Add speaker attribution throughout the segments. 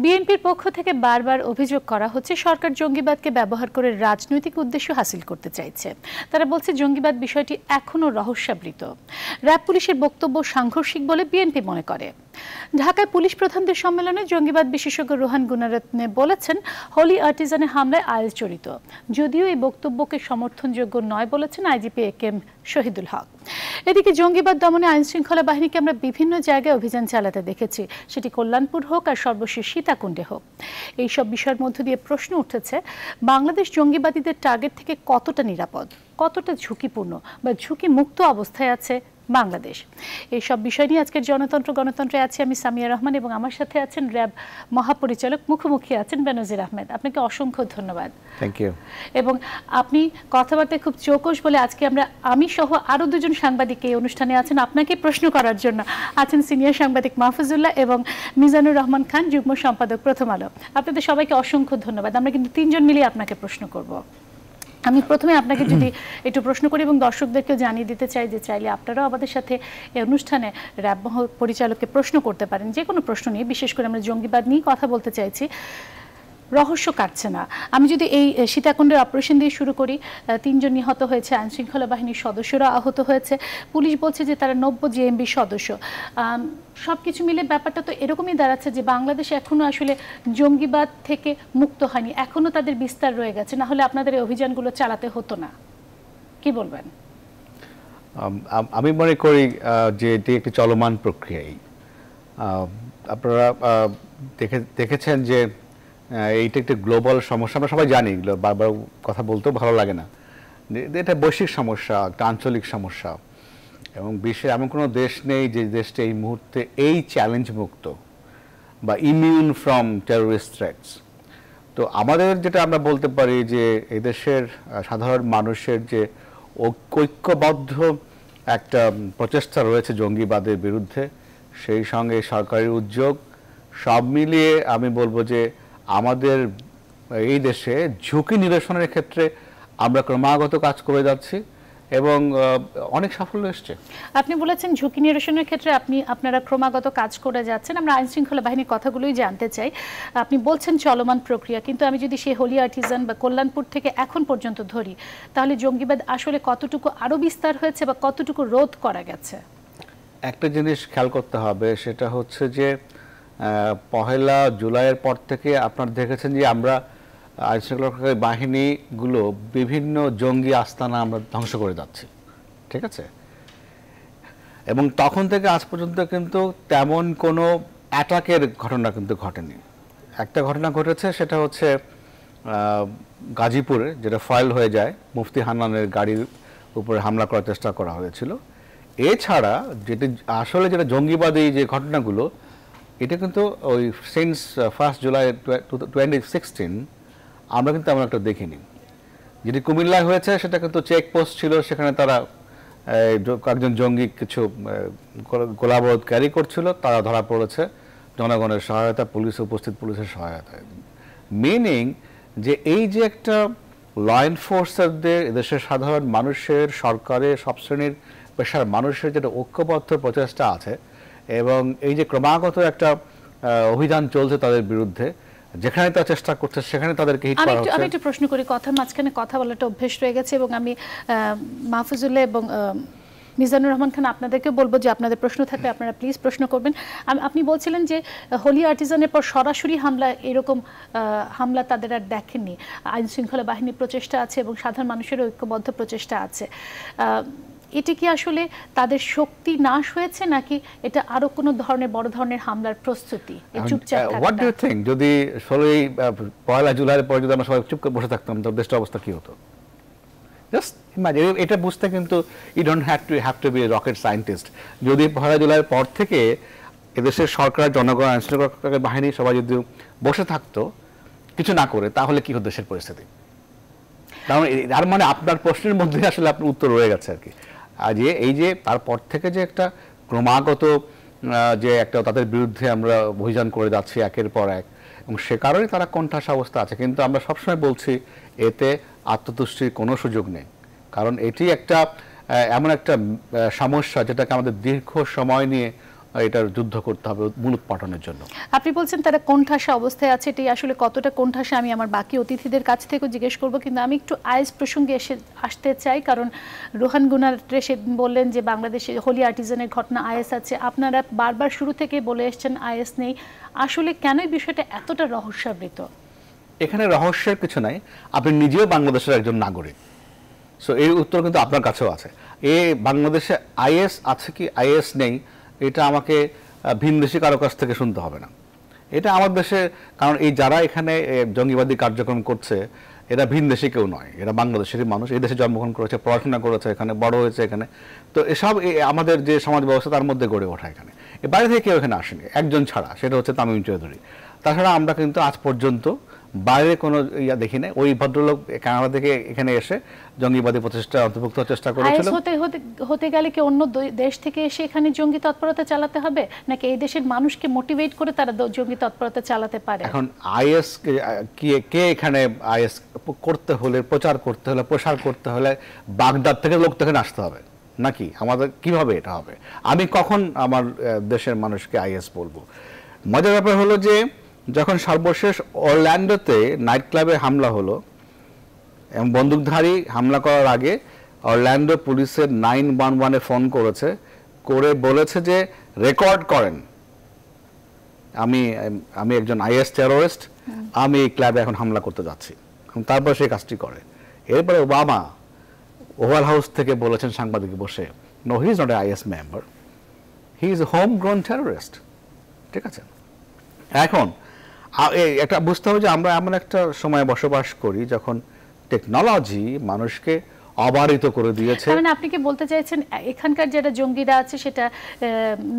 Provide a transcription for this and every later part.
Speaker 1: বিএনপির পক্ষ থেকে বারবার অভিযোগ করা হচ্ছে সরকার জঙ্গিবাদকে ব্যবহার করে রাজনৈতিক উদ্দেশ্য হাসিল করতে চাইছে। তারা বলছে জঙ্গিবাদ বিষয়টি এখনও রহস্যাবৃত। র্যাব পুলিশের বক্তব্য সাংঘর্ষিক বলে বিএনপি মনে করে। ঢাকায় পুলিশ প্রধানদের সম্মেলনে জঙ্গিবাদ বিশেষজ্ঞ রোহান গুনারত্নে বলেছেন হোলি আর্টিজানে হামলায় আইএস জড়িত, যদিও এই বক্তব্যকে সমর্থনযোগ্য নয় বলেছেন আইজিপি একেএম শহীদুল হক। এদিকে জঙ্গিবাদ দমনে আইনশৃঙ্খলা বাহিনীকে আমরা বিভিন্ন জায়গায় অভিযান চালাতে দেখেছি, সেটি কল্যাণপুর হোক আর সর্বশেষ সীতাকুণ্ডে হোক। এইসব বিষয়ের মধ্য দিয়ে প্রশ্ন উঠেছে, বাংলাদেশ জঙ্গিবাদীদের টার্গেট থেকে কতটা নিরাপদ, কতটা ঝুঁকিপূর্ণ বা ঝুঁকি মুক্ত অবস্থায় আছে বাংলাদেশ। এইসব বিষয় নিয়ে আজকের গণতন্ত্রে আছি আমি সামিয়া রহমান এবং আমার সাথে আছেন র্যাব মহাপরিচালক, মুখোমুখি আছেন বেনজির আহমেদ। আপনাকে অসংখ্য ধন্যবাদ।
Speaker 2: Thank you.
Speaker 1: এবং আপনি কথাবার্তায় খুব চৌকস বলে আজকে আমি সহ আরো দুজন সাংবাদিক এই অনুষ্ঠানে আছেন আপনাকে প্রশ্ন করার জন্য। আছেন সিনিয়র সাংবাদিক মাহফুজুল্লাহ এবং মিজানুর রহমান খান, যুগ্ম সম্পাদক প্রথম আলো। আপনাদের সবাইকে অসংখ্য ধন্যবাদ। আমরা কিন্তু তিনজন মিলে আপনাকে প্রশ্ন করব। আমি প্রথমে আপনাকে যদি একটু প্রশ্ন করি এবং দর্শকদেরকেও জানিয়ে দিতে চাই যে চাইলে আপনারাও আমাদের সাথে এই অনুষ্ঠানে র্যাব পরিচালককে প্রশ্ন করতে পারেন, যে কোনো প্রশ্ন নিয়ে। বিশেষ করে আমরা জঙ্গিবাদ নিয়ে কথা বলতে চাইছি, রহস্য কাটছে না। আমি যদি এই সীতাকুণ্ডের অপারেশন দিয়ে শুরু করি, 3 জন নিহত হয়েছে, আইনশৃঙ্খলা বাহিনীর সদস্যরা আহত হয়েছে, পুলিশ বলছে যে তারা 90 জেএমবি সদস্য। সবকিছু মিলে ব্যাপারটা তো এরকমই দাঁড়াচ্ছে যে বাংলাদেশ এখনো আসলে জঙ্গিবাদ থেকে মুক্ত হয়নি, এখনো তাদের বিস্তার রয়ে গেছে, না হলে আপনাদের এই অভিযানগুলো চালাতে হতো না। কি বলবেন?
Speaker 2: আমি মনে করি যে এটি একটি চলমান প্রক্রিয়াই। আপনারা দেখেছেন যে এইটা একটা গ্লোবাল সমস্যা, আমরা সবাই জানি, বারবার কথা বলতেও ভালো লাগে না। এটা বৈশ্বিক সমস্যা, একটা আঞ্চলিক সমস্যা, এবং বিশ্বের এমন কোনো দেশ নেই যে দেশটা এই মুহূর্তে এই চ্যালেঞ্জ মুক্ত বা ইমিউন ফ্রম টেরোরিস্ট থ্রেটস। তো আমাদের যেটা আমরা বলতে পারি যে এই দেশের সাধারণ মানুষের যে ঐক্যবদ্ধ একটা প্রচেষ্টা রয়েছে জঙ্গিবাদের বিরুদ্ধে, সেই সঙ্গে সরকারি উদ্যোগ, সব মিলিয়ে আমি বলবো যে আমাদের এই দেশে ঝুঁকি নিরসনের ক্ষেত্রে আমরা ক্রমাগত কাজ করে যাচ্ছি এবং অনেক সাফল্য এসছে।
Speaker 1: আপনি বলেছেন ঝুঁকি নিরসনের ক্ষেত্রে আপনারা ক্রমাগত কাজ করে যাচ্ছেন। আমরা আইন শৃঙ্খলা বাহিনীর কথাগুলোই জানতে চাই। আপনি বলছেন চলমান প্রক্রিয়া, কিন্তু আমি যদি সেই হোলি আর্টিজান বা কল্যাণপুর থেকে এখন পর্যন্ত ধরি, তাহলে জঙ্গিবাদ আসলে কতটুকু আরো বিস্তার হয়েছে বা কতটুকু রোধ করা গেছে? একটা
Speaker 2: জিনিস খেয়াল করতে হবে, সেটা হচ্ছে যে 1 জুলাইয়ের পর থেকে আপনারা দেখেছেন যে আমরা আইনশৃঙ্খলা বাহিনীগুলো বিভিন্ন জঙ্গি আস্তানা আমরা ধ্বংস করে যাচ্ছি, ঠিক আছে? এবং তখন থেকে আজ পর্যন্ত কিন্তু তেমন কোনো অ্যাটাকের ঘটনা কিন্তু ঘটেনি। একটা ঘটনা ঘটেছে, সেটা হচ্ছে গাজীপুরে, যেটা ফাইল হয়ে যায়, মুফতি হান্নানের গাড়ির উপরে হামলা করার চেষ্টা করা হয়েছিল। এছাড়া যেটা জঙ্গিবাদী যে ঘটনাগুলো, এটা কিন্তু ওই সিন্স 1 জুলাই 2016 আমরা কিন্তু এমন একটা দেখিনি। যেটি কুমিল্লায় হয়েছে সেটা কিন্তু চেকপোস্ট ছিল, সেখানে তারা কয়েকজন জঙ্গি কিছু গোলাবারুদ ক্যারি করছিল, তারা ধরা পড়েছে জনগণের সহায়তা, উপস্থিত পুলিশের সহায়তায়। মিনিং যে এই যে একটা ল এনফোর্সারদের, দেশের সাধারণ মানুষের, সরকারের সব শ্রেণীর পেশার মানুষের যেটা ঐক্যবদ্ধ প্রচেষ্টা আছে, এবং এই যে ক্রমাগত একটা অভিযান চলছে তাদের বিরুদ্ধে, যেখানে তারা চেষ্টা করছে সেখানে তাদেরকে হিট করা হচ্ছে।
Speaker 1: আমি একটু প্রশ্ন করি, কথার মাঝখানে কথা বলাটা অভ্যেস রয়ে গেছে, এবং আমি মাহফুজুল্লাহ এবং মিজানুর রহমান খান আপনাদেরকে বলবো যে আপনাদের প্রশ্ন থাকলে আপনারা প্লিজ প্রশ্ন করবেন। আপনি বলছিলেন যে হোলি আর্টিজানের পর সরাসরি হামলা, এরকম হামলা তাদের আর দেখেননি। আইন শৃঙ্খলা বাহিনীর প্রচেষ্টা আছে এবং সাধারণ মানুষের ঐক্যবদ্ধ প্রচেষ্টা আছে। এটা কি আসলে তাদের শক্তি নাশ হয়েছে, নাকি এটা আরো কোনো ধরনের বড় ধরনের হামলার প্রস্তুতি?
Speaker 2: হোয়াট ডু ইউ থিংক, যদি 1 জুলাইয়ের পরে যদি আমরা সবাই চুপ করে বসে থাকতাম, তো দেশটার অবস্থা কি হতো? Just imagine. এটা বুঝতে কিন্তু you don't have to be rocket scientist. যদি 1 জুলাইয়ের পর থেকে এদেশের সরকার, জনগণ, আইনশৃঙ্খলা বাহিনী সবাই যদি বসে থাকতো কিছু না করে, তাহলে কি হতো দেশের পরিস্থিতি? তার মানে আপনার প্রশ্নের মধ্যে আসলে আপনার উত্তর রয়ে গেছে আর কি। আর এই যে তারপর থেকে যে একটা ক্রমাগত যে একটা তাদের বিরুদ্ধে আমরা অভিযান করে যাচ্ছি একের পর এক, এবং সে কারণে তারা কোণঠাসা অবস্থা আছে। কিন্তু আমরা সবসময় বলছি এতে আত্মতুষ্টির কোনো সুযোগ নেই, কারণ এটি একটা এমন একটা সমস্যা যেটাকে আমাদের দীর্ঘ সময় নিয়ে এটার যুদ্ধ করতে হবে মূলোৎপাটনের জন্য।
Speaker 1: আপনি বলছেন তারা কোণঠাসা অবস্থায় আছে, এটি আসলে কতটা কোণঠাসা আমি আমার বাকি অতিথিদের কাছ থেকেও জিজ্ঞেস করব, কিন্তু আমি একটু আইএস প্রসঙ্গে আসতে চাই, কারণ রোহান গুনারত্রে সেদিন বললেন যে বাংলাদেশে হোলি আর্টিজানের ঘটনা আইএস আছে, আপনারা বারবার শুরু থেকে বলে এসছেন আইএস নেই, আসলে কেন এই বিষয়টা এতটা রহস্যাবৃত?
Speaker 2: এখানে রহস্যের কিছু নাই, আপনি নিজেও বাংলাদেশের একজন নাগরিক, সো এই উত্তর কিন্তু আপনার কাছেও আছে। বাংলাদেশে আইএস আছে কি আইএস নেই এটা আমাকে ভিনদেশি কারো কাছ থেকে শুনতে হবে না, এটা আমার দেশে, কারণ এই যারা এখানে জঙ্গিবাদী কার্যক্রম করছে এরা ভিনদেশি কেউ নয়, এরা বাংলাদেশেরই মানুষ, এই দেশে জন্মগ্রহণ করেছে, পড়াশোনা করেছে, এখানে বড় হয়েছে এখানে, তো এসব আমাদের যে সমাজ ব্যবস্থা তার মধ্যে গড়ে ওঠা, এখানে বাইরে থেকে কেউ এখানে আসেনি, একজন ছাড়া, সেটা হচ্ছে তামিম চৌধুরী। তাছাড়া আমরা কিন্তু আজ পর্যন্ত বাইরে কোনো দেখি না। ওই ভদ্রলোক কানাডা থেকে এখানে এসে জঙ্গিবাদী প্রচেষ্টা অন্তর্ভুক্ত চেষ্টা করেছিল।
Speaker 1: হতে গেলে কি অন্য দেশ থেকে এসে এখানে জঙ্গি তৎপরতা চালাতে হবে, নাকি এই দেশের মানুষকে মোটিভেট করে তারা জঙ্গি তৎপরতা চালাতে পারে?
Speaker 2: এখন আইএস কে এখানে আইএস করতে হলে, প্রচার করতে হলে, প্রসার করতে হলে বাগদাদ থেকে লোক তো এখানে আসতে হবে নাকি? আমাদের কিভাবে এটা হবে? আমি কখন আমার দেশের মানুষকে আইএস বলবো? মজার ব্যাপার হলো যে যখন সর্বশেষ অরল্যান্ডোতে নাইট ক্লাবে হামলা হলো এবং বন্দুকধারী হামলা করার আগে অরল্যান্ডো পুলিশের 911-এ ফোন করেছে, করে বলেছে যে রেকর্ড করেন, আমি একজন আইএস টেররিস্ট, আমি এই ক্লাবে এখন হামলা করতে যাচ্ছি। তারপর সেই কাজটি করে। এরপরে ওবামা ওভাল হাউস থেকে বলেছেন সাংবাদিক বসে, no he is not a IS member, he is a home grown terrorist. ঠিক আছে, এখন একটা বুঝতে হবে যে আমরা এমন একটা সময় বসবাস করি যখন টেকনোলজি মানুষকে অবারিত করে দিয়েছে।
Speaker 1: মানে আপনি কি বলতে চাইছেন এখানকার যারা জঙ্গিরা আছে, সেটা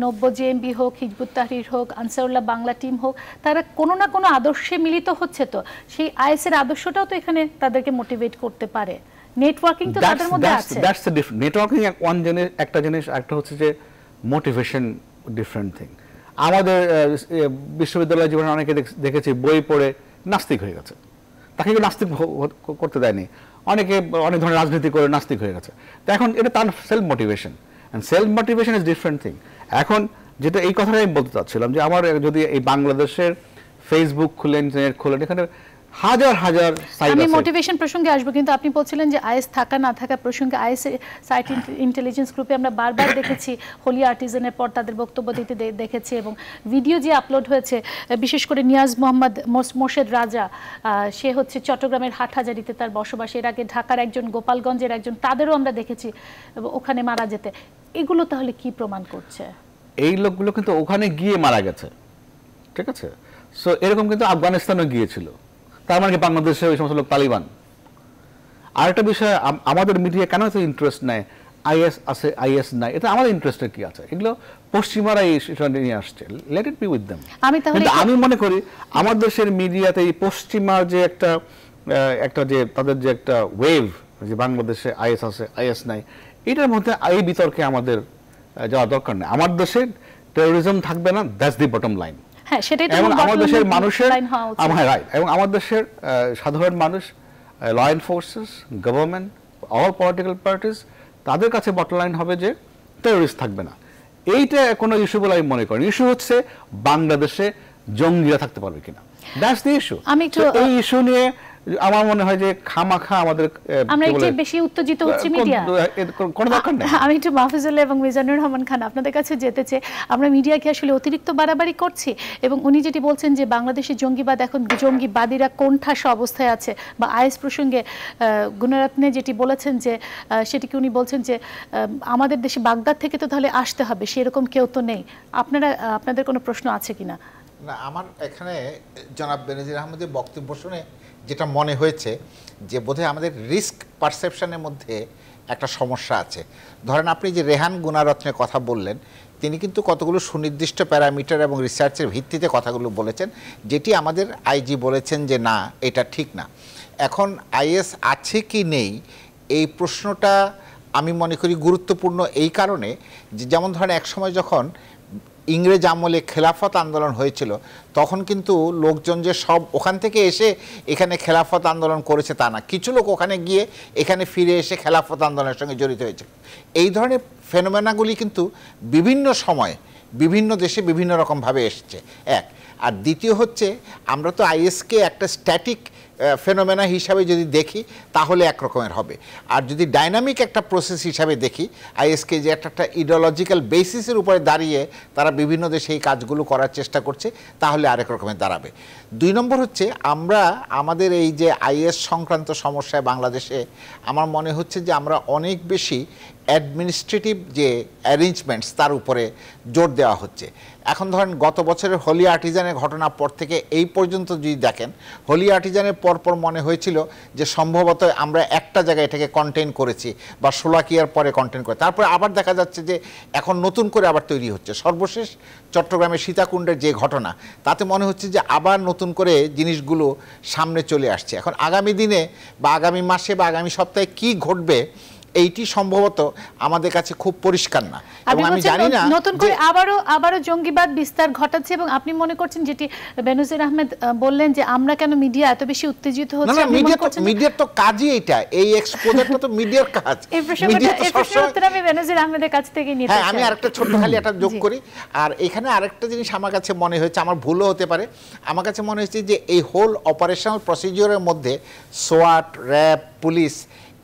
Speaker 1: 90 জেএমবি হোক, হিজবুত তাহরির হোক, আনসারুল্লাহ বাংলা টিম হোক, তারা কোনো না কোনো আদর্শে মিলিত হচ্ছে, তো সেই আইএস এর আদর্শটাও তো এখানে তাদেরকে মোটিভেট করতে পারে, নেটওয়ার্কিং তো তাদের মধ্যে আছে।
Speaker 2: That's the difference. নেটওয়ার্কিং একটা জিনিস, একটা হচ্ছে যে মোটিভেশন ডিফারেন্ট থিং। আমাদের বিশ্ববিদ্যালয় জীবনে অনেকে দেখেছি বই পড়ে নাস্তিক হয়ে গেছে, তাকে নাস্তিক করতে দেয়নি, অনেকে অনেক ধরনের রাজনীতি করে নাস্তিক হয়ে গেছে। তো এখন এটা তার self motivation, and self motivation is different thing. এখন যেটা এই কথাটাই আমি বলতে চাচ্ছিলাম যে আমার যদি এই বাংলাদেশের ফেসবুক খুলেন, নেট খুলেন, এখানে হাজার হাজার সাইট আছে।
Speaker 1: আমি মোটিভেশন প্রসঙ্গে আসবো, কিন্তু আপনি বলছিলেন যে আইএস থাকা না থাকা প্রসঙ্গে, আইএস সাইট ইন্টেলিজেন্স গ্রুপে আমরা বারবার দেখেছি, হোলি আর্টিজানের পর তাদের বক্তব্য দিতে দেখেছি, এবং ভিডিও যে আপলোড হয়েছে, বিশেষ করে নিয়াজ মোহাম্মদ মোর্শেদ রাজা, সে হচ্ছে চট্টগ্রামের হাটহাজারিতে তার বসবাস, এর আগে ঢাকার একজন, গোপালগঞ্জের একজন, তাদেরও আমরা দেখেছি ওখানে মারা যেতে। এগুলো তাহলে কি প্রমাণ করছে?
Speaker 2: এই লোকগুলো কিন্তু ওখানে গিয়ে মারা গেছে, ঠিক আছে? সো এরকম কিন্তু আফগানিস্তানও গিয়েছিল, তার মানে কি বাংলাদেশে ওই সমস্ত লোক তালিবান? আরেকটা বিষয়, আমাদের মিডিয়া কেন এত ইন্টারেস্ট নেয় আইএস আছে আইএস নাই, এটা আমাদের ইন্টারেস্টের কি আছে? এগুলো পশ্চিমারা এই নিয়ে আসছে, let it be with them. আমি মনে করি আমার দেশের মিডিয়াতে এই পশ্চিমার যে একটা যে তাদের যে একটা ওয়েভ, যে বাংলাদেশে আইএস আছে আইএস নাই, এটার মধ্যে এই বিতর্কে আমাদের যাওয়া দরকার নেই। আমার দেশে টেরোরিজম থাকবে না, দ্যাটস দি বটম লাইন। এবং আমার দেশের মানুষের, এবং আমার দেশের সাধারণ মানুষ, ল এনফোর্সেস, গভর্নমেন্ট, অল পলিটিক্যাল পার্টিস, তাদের কাছে বটম লাইন হবে যে টেররিস্ট থাকবে না। এইটা কোনো ইস্যু বলে আমি মনে করি। ইস্যু হচ্ছে বাংলাদেশে জঙ্গিরা থাকতে পারবে কিনা, দ্যাটস দি ইস্যু। এই ইস্যু নিয়ে আমার মনে হয় যে খামাখা আমাদের
Speaker 1: আমরা একটু বেশি উত্তেজিত হচ্ছে মিডিয়া,
Speaker 2: কোনো দরকার নেই।
Speaker 1: আমি একটু মাহফুজুল্লাহ এবং মিজানুর রহমান খান আপনাদের কাছে যেতে চাই, আমরা মিডিয়াকে আসলে অতিরিক্ত বাড়াবাড়ি করছি, এবং উনি যেটি বলছেন যে বাংলাদেশের জঙ্গিবাদ, এখন জঙ্গিবাদীরা কোণঠাসা অবস্থায় আছে, বা আইএস প্রসঙ্গে গুণরত্নে যেটি বলেছেন যে সেটিকে উনি বলছেন যে আমাদের দেশে বাগদাদ থেকে তো তাহলে আসতে হবে, সেরকম কেউ তো নেই। আপনাদের কোনো প্রশ্ন আছে কিনা?
Speaker 3: না, আমার এখানে জনাব বেনজির আহমেদের বক্তব্য শুনে যেটা মনে হয়েছে যে বোধহয় আমাদের রিস্ক পারসেপশনের মধ্যে একটা সমস্যা আছে। ধরেন আপনি যে রেহান গুণারত্নের কথা বললেন, তিনি কিন্তু কতগুলো সুনির্দিষ্ট প্যারামিটার এবং রিসার্চের ভিত্তিতে কথাগুলো বলেছেন, যেটি আমাদের আইজি বলেছেন যে না, এটা ঠিক না। এখন আইএস আছে কি নেই এই প্রশ্নটা আমি মনে করি গুরুত্বপূর্ণ এই কারণে যে, যেমন ধরেন একসময় যখন ইংরেজ আমলে খেলাফত আন্দোলন হয়েছিল, তখন কিন্তু লোকজন যে সব ওখান থেকে এসে এখানে খেলাফত আন্দোলন করেছে তা না, কিছু লোক ওখানে গিয়ে এখানে ফিরে এসে খেলাফত আন্দোলনের সঙ্গে জড়িত হয়েছে। এই ধরনের ফেনোমেনাগুলি কিন্তু বিভিন্ন সময় বিভিন্ন দেশে বিভিন্ন রকমভাবে এসছে এক। আর দ্বিতীয় হচ্ছে আমরা তো আইএসকে একটা স্ট্যাটিক ফেনোমেনা হিসাবে যদি দেখি তাহলে একরকমের হবে, আর যদি ডাইনামিক একটা প্রসেস হিসাবে দেখি আইএসকে যে একটা ইডিওলজিক্যাল বেসিসের উপরে দাঁড়িয়ে তারা বিভিন্ন দেশে এই কাজগুলো করার চেষ্টা করছে তাহলে আরেক রকমের দাঁড়াবে। 2 নম্বর হচ্ছে আমরা আমাদের এই যে আইএস সংক্রান্ত সমস্যায় বাংলাদেশে আমার মনে হচ্ছে যে আমরা অনেক বেশি অ্যাডমিনিস্ট্রেটিভ যে অ্যারেঞ্জমেন্টস তার উপরে জোর দেওয়া হচ্ছে। এখন ধরেন গত বছরের হোলি আর্টিজানের ঘটনার পর থেকে এই পর্যন্ত যদি দেখেন, হোলি আর্টিজানের পরপর মনে হয়েছিল যে সম্ভবত আমরা একটা জায়গায় এটাকে কন্টেইন করেছি বা শোলাকিয়ার পরে কন্টেইন করে, তারপরে আবার দেখা যাচ্ছে যে এখন নতুন করে আবার তৈরি হচ্ছে। সর্বশেষ চট্টগ্রামের সীতাকুণ্ডের যে ঘটনা, তাতে মনে হচ্ছে যে আবার নতুন করে জিনিসগুলো সামনে চলে আসছে। এখন আগামী দিনে বা আগামী মাসে বা আগামী সপ্তাহে কি ঘটবে এইটি সম্ভবত আমাদের কাছে খুব পরিষ্কার না, এবং আমি জানি না
Speaker 1: নতুন করে আবারও জঙ্গিবাদ বিস্তার ঘটাচ্ছে। এবং আপনি মনে করছেন যেটি বেনজির আহমেদ বললেন যে আমরা কেন মিডিয়া এত বেশি উত্তেজিত হচ্ছে?
Speaker 3: মিডিয়ার তো কাজই এটা, এই এক্সপোজারটা তো মিডিয়ার কাজ।
Speaker 1: এই প্রশ্নের উত্তর আমি বেনজির আহমেদের কাছ থেকে নিতে চাই।
Speaker 3: হ্যাঁ, আমি আরেকটা ছোট খালি একটা যোগ করি। আর এখানে আরেকটা জিনিস আমার কাছে মনে হয়েছে, আমার ভুলও হতে পারে, আমার কাছে মনে হয়েছে যে এই হোল অপারেশনাল প্রসিডিওরের মধ্যে সোয়াট, র্যাব, পুলিশ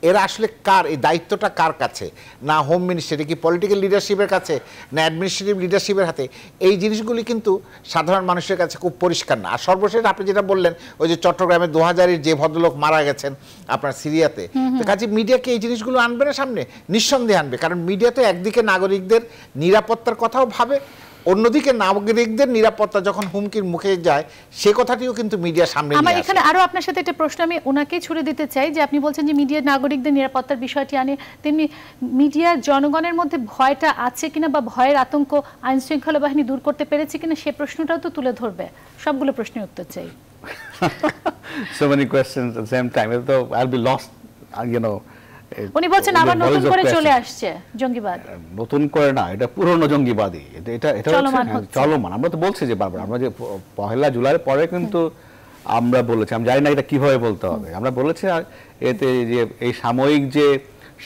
Speaker 3: এরা আসলে কার, এই দায়িত্বটা কার কাছে? না হোম মিনিস্ট্রি কি পলিটিক্যাল লিডারশিপের কাছে, না অ্যাডমিনিস্ট্রেটিভ লিডারশিপের হাতে? এই জিনিসগুলি কিন্তু সাধারণ মানুষের কাছে খুব পরিষ্কার না। আর সর্বশেষ আপনি যেটা বললেন, ওই যে চট্টগ্রামে 2000-এর যে ভদ্রলোক মারা গেছেন আপনার সিরিয়াতে, তো কাজে মিডিয়াকে এই জিনিসগুলো আনবে না সামনে? নিঃসন্দেহে আনবে, কারণ মিডিয়া তো একদিকে নাগরিকদের নিরাপত্তার কথাও ভাবে, অন্যদিকে নাগরিকদের নিরাপত্তা যখন হুমকির মুখে যায় সে কথাটিও কিন্তু মিডিয়ার সামনে নিয়ে আসে।
Speaker 1: আমার এখানে আরো আপনার সাথে একটা প্রশ্ন আমি ওনাকেই ছুড়ে দিতে চাই, যে আপনি বলছেন যে মিডিয়া নাগরিকদের নিরাপত্তার বিষয়টি আনে, তেমনি মিডিয়া জনগণের মধ্যে ভয়টা আছে কিনা বা ভয়ের আতঙ্ক আইন শৃঙ্খলা বাহিনী দূর করতে পেরেছে কিনা সে প্রশ্নটাও তো তুলে ধরবে। সবগুলো প্রশ্নের উত্তর চাই।
Speaker 2: So many questions at the same time, so I'll be lost, you know.
Speaker 1: উনি বলছেন আবার নতুন করে চলে আসছে জঙ্গিবাদ।
Speaker 2: নতুন করে না, এটা পুরনো জঙ্গিবাদী, এটা চলমান। আমরা তো বলছি যে বারবার, আমরা যে 1 জুলাইয়ের পরে কিন্তু আমরা বলেছি, আমি জানি না এটা কিভাবে বলতে হবে, আমরা বলেছি এতে যে এই সাময়িক যে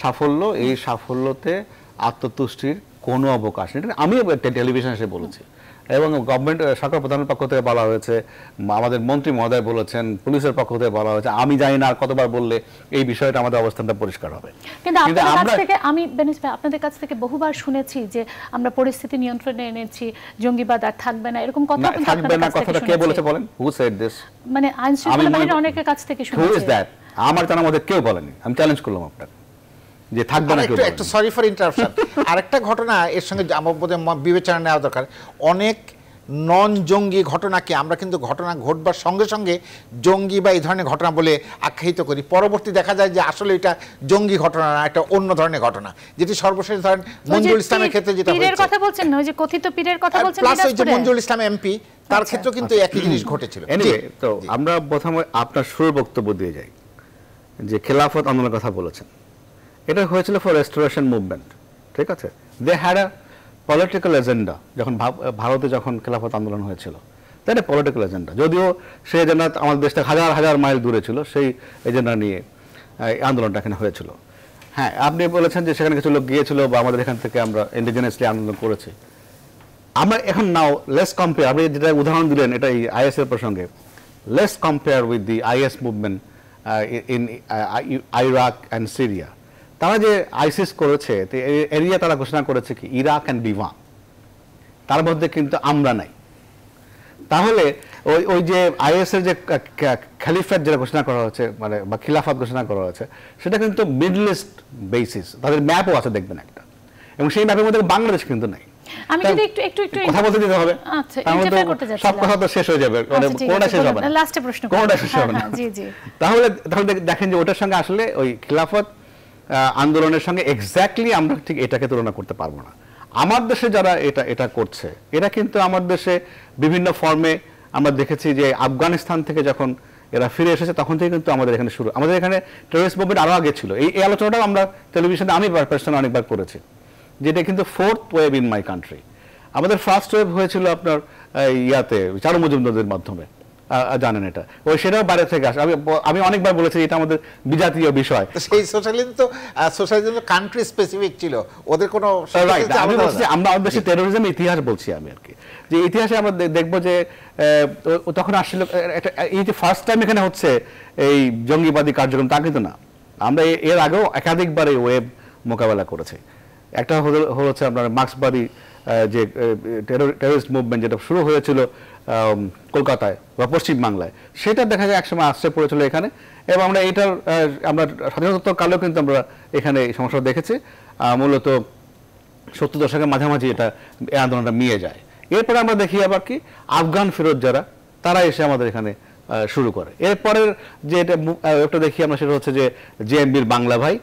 Speaker 2: সাফল্য, এই সাফল্যতে আত্মতুষ্টির কোনো অবকাশ নেই। আমি টেলিভিশনে এসে বলেছি, এবং গভর্নমেন্ট সরকার প্রধানের পক্ষ থেকে বলা হয়েছে, আমাদের মন্ত্রী মহোদয় বলেছেন, পুলিশের পক্ষ থেকে বলা হয়েছে। আমি জানি না আর কতবার বললে এই বিষয়টা আমাদের অবস্থানটা পরিষ্কার হবে।
Speaker 1: কিন্তু আমি বেনিস ভাই আপনাদের কাছ থেকে বহুবার শুনেছি যে আমরা পরিস্থিতি নিয়ন্ত্রণে এনেছি, জঙ্গিবাদ আর থাকবে না, এরকম কথা কিন্তু
Speaker 2: থাকবে না কথাটা কে বলেছে বলেন? Who said this?
Speaker 1: মানে আইন শৃঙ্খলা বাহিনীর অনেকের কাছ থেকে শুনেছি।
Speaker 2: Who is that? আমার জানার মধ্যে কেউ বলেনি। আমি চ্যালেঞ্জ করলাম আপনাকে যে থাকবে না কেউ।
Speaker 3: একটু সরি ফর ইন্টারাপশন। আরেকটা ঘটনা এর সঙ্গে আমার বিবেচনা নেওয়া দরকার। অনেক নন জঙ্গি ঘটনাকে আমরা কিন্তু ঘটনা ঘটবার সঙ্গে সঙ্গে জঙ্গি বা এই ধরনের ঘটনা বলে আখ্যায়িত করি, পরবর্তী দেখা যায় যে আসলে এটা জঙ্গি ঘটনা না, এটা অন্য ধরনের ঘটনা, যেটি সর্বশেষ ধরেন মঞ্জুর ইসলামের ক্ষেত্রে যেটা
Speaker 1: পীরের কথা বলছেন না, ওই যে কথিত পীরের কথা বলছেন,
Speaker 3: প্লাস ওই যে মঞ্জুর ইসলাম এমপি, তার ক্ষেত্রে কিন্তু একই জিনিস ঘটেছিল।
Speaker 2: এনিওয়ে, তো আমরা প্রথমে আপনার শুরুর বক্তব্য দিয়ে যাই যে খেলাফত আন্দোলনের কথা বলেছেন, এটা হয়েছিল ফর রেস্টোরেশন মুভমেন্ট, ঠিক আছে? They had a political agenda. যখন ভারতে যখন খেলাফত আন্দোলন হয়েছিল, তাই না, পলিটিক্যাল এজেন্ডা, যদিও সেই এজেন্ডা আমাদের দেশটা হাজার হাজার মাইল দূরে ছিল, সেই এজেন্ডা নিয়ে আন্দোলনটা এখানে হয়েছিল। হ্যাঁ, আপনি বলেছেন যে সেখানে কিছু লোক গিয়েছিল বা আমাদের এখান থেকে আমরা ইন্ডিজিনাসলি আন্দোলন করেছি। আমরা এখন নাও লেস কম্পেয়ার, আপনি যেটা উদাহরণ দিলেন এটা এই আইএস এর প্রসঙ্গে, less compare with the is movement in Iraq and Syria. তারা যে আইসিস করেছে, এরিয়া তারা ঘোষণা করেছে কি ইরাক অ্যান্ড লিবান, তার মধ্যে কিন্তু আমরা নাই। তাহলে ওই যে আইএস এর যে খলিফাত যেটা ঘোষণা করা হয়েছে, মানে বা খিলাফত ঘোষণা করা হয়েছে, সেটা কিন্তু মিডল ইস্ট বেসিস, তাদের ম্যাপও আছে দেখবেন একটা, এবং সেই ম্যাপের মধ্যে বাংলাদেশ কিন্তু নাই।
Speaker 1: আমি যদি একটু
Speaker 2: কথা বলতে দিতে হবে,
Speaker 1: আচ্ছা ইন্টারফেয়ার করতে যাচ্ছি,
Speaker 2: সব কথা তো শেষ হয়ে যাবে, মানে কোনটা শেষ হবে না,
Speaker 1: লাস্টে প্রশ্ন
Speaker 2: কোনটা শেষ হবে না।
Speaker 1: জি জি,
Speaker 2: তাহলে দেখেন যে ওটার সঙ্গে আসলে ওই খিলাফত আন্দোলনের সঙ্গে এক্স্যাক্টলি আমরা ঠিক এটাকে তুলনা করতে পারবো না। আমার দেশে যারা এটা করছে, এরা কিন্তু আমার দেশে বিভিন্ন ফর্মে আমরা দেখেছি যে আফগানিস্তান থেকে যখন এরা ফিরে এসেছে তখন থেকে কিন্তু আমাদের এখানে শুরু, আমাদের এখানে টেররিস্ট মুভমেন্ট আরও আগে ছিল। এই আলোচনাটাও আমরা টেলিভিশনে আমি পার্সোনালি অনেকবার করেছি, যেটা কিন্তু 4th wave in my country. আমাদের ফার্স্ট ওয়েভ হয়েছিল আপনার ইয়াতে চারু মজুমদারদের মাধ্যমে, জানেন এটা সেটাও বাইরে থেকে আসে। আমি অনেকবার বলেছি এটা আমাদের বিজাতীয় বিষয়।
Speaker 3: সেই সোশ্যালিজম তো সোশ্যালিজম কান্ট্রি স্পেসিফিক ছিল, ওদের কোনো
Speaker 2: আমি বলছি আমরা আমাদের দেশে টেরোরিজম ইতিহাস বলছি আমি আর কি, যে ইতিহাসে আমরা দেখবো যে তখন আসলে এই যে ফার্স্ট টাইম এখানে হচ্ছে এই জঙ্গিবাদী কার্যক্রম তা কিন্তু না, আমরা এর আগেও একাধিকবার এই ওয়েব মোকাবেলা করেছি। একটা হচ্ছে আপনার মার্ক্সবাদী যে টেররিস্ট মুভমেন্ট যেটা শুরু হয়েছিল কলকাতায় বা পশ্চিমবাংলায়, সেটা দেখা যায় একসময় আশ্রয় পড়েছিল এখানে, এবং আমরা এটার আমরা স্বাধীনতার কালেও কিন্তু আমরা এখানে এই সমস্যা দেখেছি। মূলত 70 দশকের মাঝামাঝি এটা এই আন্দোলনটা মিয়ে যায়। এরপরে আমরা দেখি আবার কি আফগান ফেরত যারা তারা এসে আমাদের এখানে শুরু করে। এরপরের যে এটা দেখি আমরা সেটা হচ্ছে যে জেএমবির বাংলা ভাই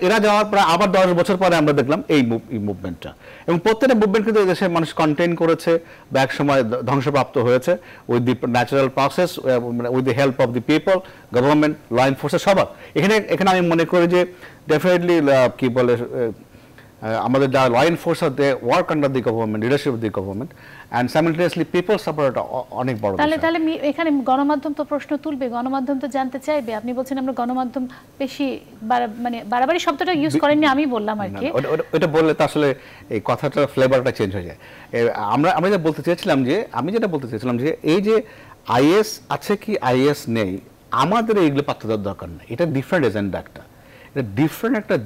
Speaker 2: এরা যাওয়ার পর আবার 10 বছর পরে আমরা দেখলাম এই মুভমেন্টটা, এবং প্রত্যেকটা মুভমেন্ট কিন্তু দেশের মানুষ কন্টেইন করেছে বা এক সময় ধ্বংসপ্রাপ্ত হয়েছে with the natural process, with the help of the people, government, law enforces সবার। এখানে আমি মনে করি যে ডেফিনেটলি কি বলে আমাদের যারা law enforcer they work under the government, leadership of the government, and simultaneously people support অনেক বড়।
Speaker 1: তাহলে এখানে গণমাধ্যম তো প্রশ্ন তুলবে, গণমাধ্যম তো জানতে চাইবে। আপনি বলছেন আমরা গণমাধ্যম বেশি মানে বাড়াবাড়ি শব্দটা ইউজ করেননি, আমি বললাম আর কি।
Speaker 2: ওটা বললে তো আসলে এই কথাটার ফ্লেভারটা চেঞ্জ হয়ে যায়। আমি যেটা বলতে চেয়েছিলাম যে এই যে আইএস আছে কি আইএস নেই, আমাদের এইগুলো পাত্তা দেওয়ার দরকার নেই। এটা ডিফারেন্ট এজেন্ডা, এটা ডিফারেন্ট একটা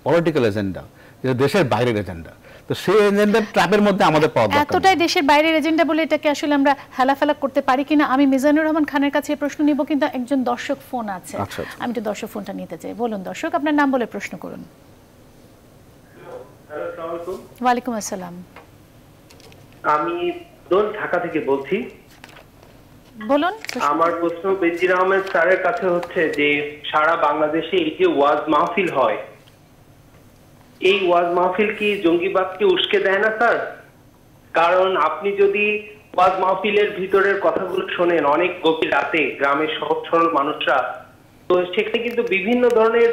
Speaker 2: পলিটিক্যাল এজেন্ডা, যেটা দেশের বাইরের এজেন্ডা। তো সেই এজেন্ডার ট্র্যাপের মধ্যে আমাদের পাওয়া দরকার।
Speaker 1: এতটাই দেশের বাইরের এজেন্ডা বলে এটাকে আসলে আমরা হেলাফেলা করতে পারি কিনা। আমি মিজানুর রহমান খানের কাছে এই প্রশ্ন নিব, কিন্তু একজন দর্শক ফোন আছে, আমি তো দর্শক ফোনটা নিতে চাই। বলুন দর্শক, আপনার নাম বলে প্রশ্ন করুন। ওয়ালাইকুম আসসালাম।
Speaker 4: আমি ঢাকা থেকে বলছি।
Speaker 1: বলুন।
Speaker 4: আমার প্রশ্ন বেনজির আহমেদ স্যারের কাছে হচ্ছে যে সারা বাংলাদেশে এই যে ওয়াজ মাহফিল হয়, এই ওয়াজ মাহফিল কি জঙ্গিবাদকে উস্কে দেয় না স্যার? কারণ আপনি যদি ওয়াজ মাহফিলের ভিতরের কথাগুলো শোনেন অনেক গভীর রাতে গ্রামের সহজ সরল মানুষরা, তো সেখানে কিন্তু বিভিন্ন ধরনের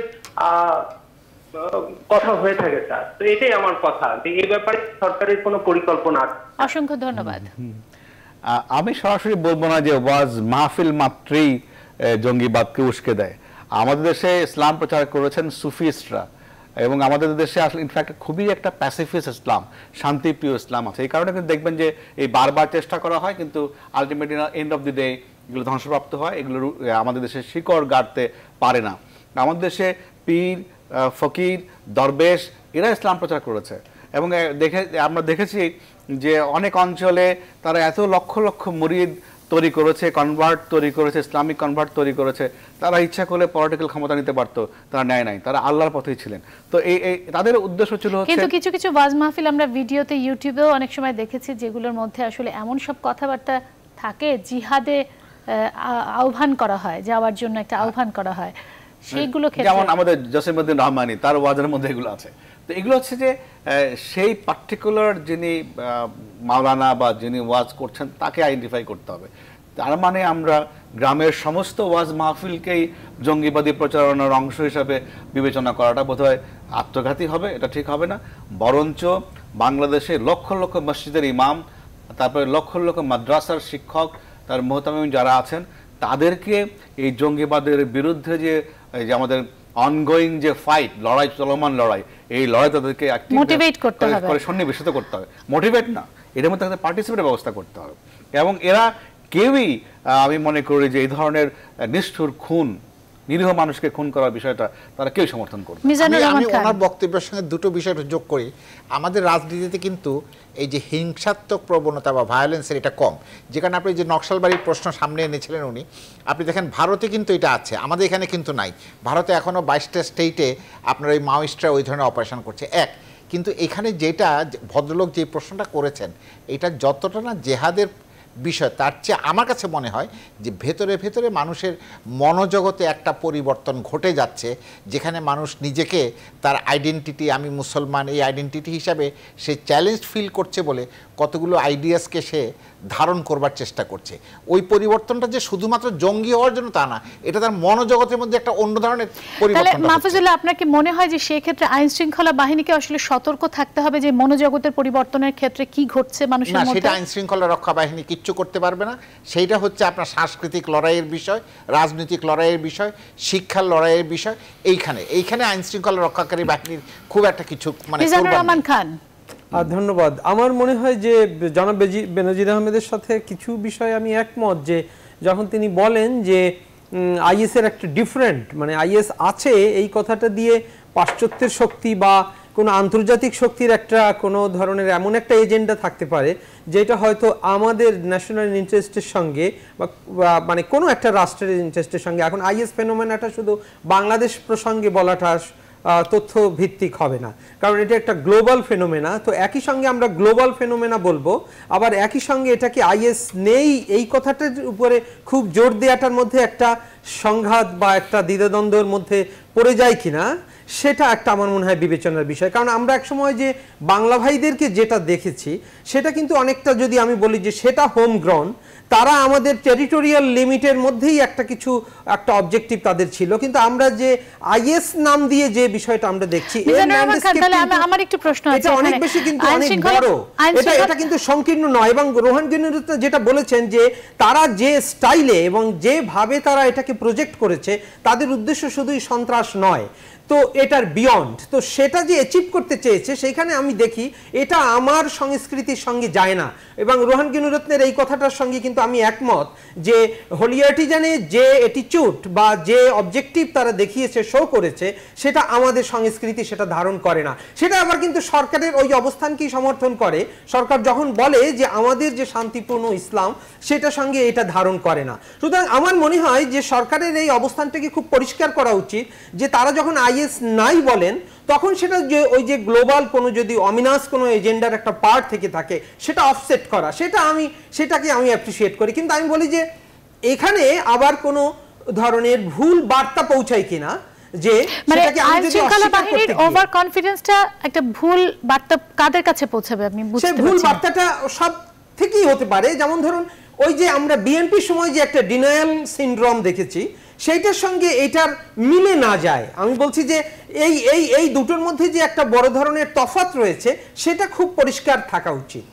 Speaker 4: কথা হয়ে থাকে স্যার। তো এটাই আমার কথা, যে এই ব্যাপারে সরকারের কোনো পরিকল্পনা আছে?
Speaker 1: অসংখ্য ধন্যবাদ।
Speaker 2: আমি সরাসরি বলবো না যে ওয়াজ মাহফিল মাত্রই জঙ্গিবাদকে উস্কে দেয়। আমাদের দেশে ইসলাম প্রচার করেছেন সুফিস্টরা, এবং আমাদের দেশে আসলে ইনফ্যাক্ট খুবই একটা প্যাসিফিস্ট ইসলাম, শান্তিপ্রিয় ইসলাম আছে। এই কারণে কিন্তু দেখবেন যে এই বারবার চেষ্টা করা হয়, কিন্তু ultimately end of the day এগুলো ধ্বংসপ্রাপ্ত হয়, এগুলো আমাদের দেশে শিকড় গাড়তে পারে না। আমাদের দেশে পীর, ফকির, দরবেশ এরা ইসলাম প্রচার করেছে, এবং আমরা দেখেছি যে অনেক অঞ্চলে তারা এত লক্ষ লক্ষ মুরিদ তৈরি করেছে, কনভার্ট তৈরি করেছে, ইসলামিক কনভার্ট তৈরি করেছে। তারা ইচ্ছা করলে পলিটিক্যাল ক্ষমতা নিতে পারতো, তারা নেয় নাই, তারা আল্লাহর পথেই ছিলেন। তো এই তাদের উদ্দেশ্য ছিল।
Speaker 1: কিন্তু কিছু কিছু ওয়াজ মাহফিল আমরা ভিডিওতে, ইউটিউবেও অনেক সময় দেখেছি যেগুলোর মধ্যে আসলে এমন সব কথাবার্তা থাকে, জিহাদে আহ্বান করা হয়, যাওয়ার জন্য একটা আহ্বান করা হয়, সেইগুলো ক্ষেত্রে
Speaker 2: যেমন আমাদের জসিমউদ্দিন রহমানি তার ওয়াজের মধ্যে এগুলো আছে। তো এগুলো হচ্ছে যে সেই পার্টিকুলার যিনি মাওলানা বা যিনি ওয়াজ করছেন তাকে আইডেন্টিফাই করতে হবে। তার মানে আমরা গ্রামের সমস্ত ওয়াজ মাহফিলকেই জঙ্গিবাদী প্রচারণার অংশ হিসাবে বিবেচনা করাটা বোধহয় আত্মঘাতী হবে, এটা ঠিক হবে না। বরঞ্চ বাংলাদেশে লক্ষ লক্ষ মসজিদের ইমাম, তারপরে লক্ষ লক্ষ মাদ্রাসার শিক্ষক, তার মোহতামিম যারা আছেন, তাদেরকে এই জঙ্গিবাদের বিরুদ্ধে যে আমাদের অনগোয়িং যে ফাইট, লড়াই, চলমান লড়াই, এই লড়াই তাদেরকে
Speaker 1: মোটিভেট করতে হবে,
Speaker 2: সন্নিবেশিত করতে হবে। মোটিভেট না, এর মধ্যে তাদের পার্টিসিপেটের ব্যবস্থা করতে হবে। এবং এরা কেউই, আমি মনে করি যে এই ধরনের নিষ্ঠুর খুন, নিরীহ মানুষকে খুন করার বিষয়টা তারা কেউ সমর্থন করবে।
Speaker 3: আমি ওনার বক্তব্যের সঙ্গে দুটো বিষয় যোগ করি। আমাদের রাজনীতিতে কিন্তু এই যে হিংসাত্মক প্রবণতা বা ভায়োলেন্সের এটা কম, যেখানে আপনি যে নকশালবাড়ির প্রশ্ন সামনে এনেছিলেন উনি, আপনি দেখেন ভারতে কিন্তু এটা আছে, আমাদের এখানে কিন্তু নাই। ভারতে এখনও 22টা স্টেটে আপনার ওই মাওয়িস্টরা ওই ধরনের অপারেশন করছে। কিন্তু এখানে যেটা ভদ্রলোক যে প্রশ্নটা করেছেন, এটা যতটা না জেহাদের বিষয়, তার চেয়ে আমার কাছে মনে হয় যে ভেতরে ভেতরে মানুষের মনোজগতে একটা পরিবর্তন ঘটে যাচ্ছে, যেখানে মানুষ নিজেকে তার আইডেন্টিটি, আমি মুসলমান, এই আইডেন্টিটি হিসাবে সে চ্যালেঞ্জ ফিল করছে বলে কতগুলো আইডিয়াসকে সে ধারণ করবার চেষ্টা করছে। ওই পরিবর্তনটা যে শুধুমাত্র জঙ্গি হওয়ার জন্য তা না, এটা তার মনোজগতের মধ্যে একটা অন্য ধরনের পরিবর্তন।
Speaker 1: মাহফুজুল্লাহ, আপনার কি মনে হয় যে সেই ক্ষেত্রে আইন শৃঙ্খলা বাহিনীকে আসলে সতর্ক থাকতে হবে যে মনোজগতের পরিবর্তনের ক্ষেত্রে কি ঘটছে মানুষের মধ্যে?
Speaker 3: সেটা আইন শৃঙ্খলা রক্ষা বাহিনী কিচ্ছু করতে পারবে না। সেইটা হচ্ছে আপনার সাংস্কৃতিক লড়াইয়ের বিষয়, রাজনৈতিক লড়াইয়ের বিষয়, শিক্ষার লড়াইয়ের বিষয়। এইখানে আইন শৃঙ্খলা রক্ষাকারী বাহিনীর খুব একটা কিছু
Speaker 1: রহমান খান।
Speaker 5: ধন্যবাদ। আমার মনে হয় যে জনাব বেনজির আহমেদের সাথে কিছু বিষয় আমি একমত, যে যখন তিনি বলেন যে আইএস এর একটা ডিফারেন্ট, মানে আইএস আছে এই কথাটা দিয়ে পাশ্চাত্যের শক্তি বা কোনো আন্তর্জাতিক শক্তির একটা কোনো ধরনের এমন একটা এজেন্ডা থাকতে পারে যেটা হয়তো আমাদের ন্যাশনাল ইন্টারেস্টের সঙ্গে বা মানে কোনো একটা রাষ্ট্রের ইন্টারেস্টের সঙ্গে, এখন আইএস ফেনোমেনাটা শুধু বাংলাদেশ প্রসঙ্গে বলাটা তথ্য ভিত্তিক হবে না, কারণ এটা একটা গ্লোবাল ফেনোমেনা। তো একই সঙ্গে আমরা গ্লোবাল ফেনোমেনা বলবো, আবার একই সঙ্গে এটাকে আইএস নেই এই কথাটার উপরে খুব জোর দেওয়াটার মধ্যে একটা সংঘাত বা একটা দ্বিধাদ্বন্দ্বের মধ্যে পড়ে যায় কিনা সেটা একটা আমার মনে হয় বিবেচনার বিষয়। কারণ আমরা একসময় যে বাংলা ভাইদেরকে যেটা দেখেছি সেটা কিন্তু অনেকটা, যদি আমি বলি যে সেটা হোম গ্রাউন্ড, তারা আমাদের টেরিটোরিয়াল লিমিটের মধ্যেই একটা অবজেক্টিভ তাদের ছিল। কিন্তু আমরা যে আইএস নাম দিয়ে যে বিষয়টা আমরা দেখছি
Speaker 1: আমার একটু প্রশ্ন আছে,
Speaker 5: এটা অনেক বেশি কিন্তু অনেক বড়, এটা কিন্তু সংকীর্ণ নয়। এবং রোহান গনিরুত যেটা বলেছেন যে তারা যে স্টাইলে এবং যেভাবে তারা এটাকে প্রজেক্ট করেছে, তাদের উদ্দেশ্য শুধুই সন্ত্রাস নয়, তো এটার বিয়ন্ড। তো সেটা যে অ্যাচিভ করতে চেয়েছে সেইখানে আমি দেখি এটা আমার সংস্কৃতির সঙ্গে যায় না। এবং রোহান গনিরুতের এই কথাটার সঙ্গে কিন্তু আমি একমত যে হোলিয়ার্টিজানে যে অ্যাটিটিউড বা যে অবজেক্টিভ তারা দেখিয়েছে, শো করেছে, সেটা আমাদের সংস্কৃতি সেটা ধারণ করে না। সেটা আবার কিন্তু সরকারের ওই অবস্থানকেই সমর্থন করে। সরকার যখন বলে যে আমাদের যে শান্তিপূর্ণ ইসলাম সেটার সঙ্গে এটা ধারণ করে না। সুতরাং আমার মনে হয় যে সরকারের এই অবস্থানটাকে খুব পরিষ্কার করা উচিত যে তারা যখন আইএস নাই বলেন তখন সেটা যে ওই যে গ্লোবাল কোনো যদি অমিনাস কোনো এজেন্ডার একটা পার্ট থেকে থাকে সেটা অফসেট করা, সেটাকে আমি অ্যাপ্রিসিয়েট করি। কিন্তু আমি বলি যে এখানে আবার কোনো ধরনের ভুল বার্তা পৌঁছায় কিনা, যে
Speaker 1: সেটাকে আমি যদি বাহিনীর ওভার কনফিডেন্সটা একটা ভুল বার্তা কাদের কাছে পৌঁছাবে আপনি বুঝতে পারছেন? সেই ভুল
Speaker 5: বার্তাটা সব থেকেই হতে পারে। যেমন ধরুন ওই যে আমরা বিএনপির সময় যে একটা ডিনায়াল সিনড্রোম দেখেছি, সেইটার সঙ্গে এটার মিলে না যায়। আমি বলছি যে এই দুটোর মধ্যে যে একটা বড় ধরনের তফাৎ রয়েছে সেটা খুব পরিষ্কার থাকা উচিত।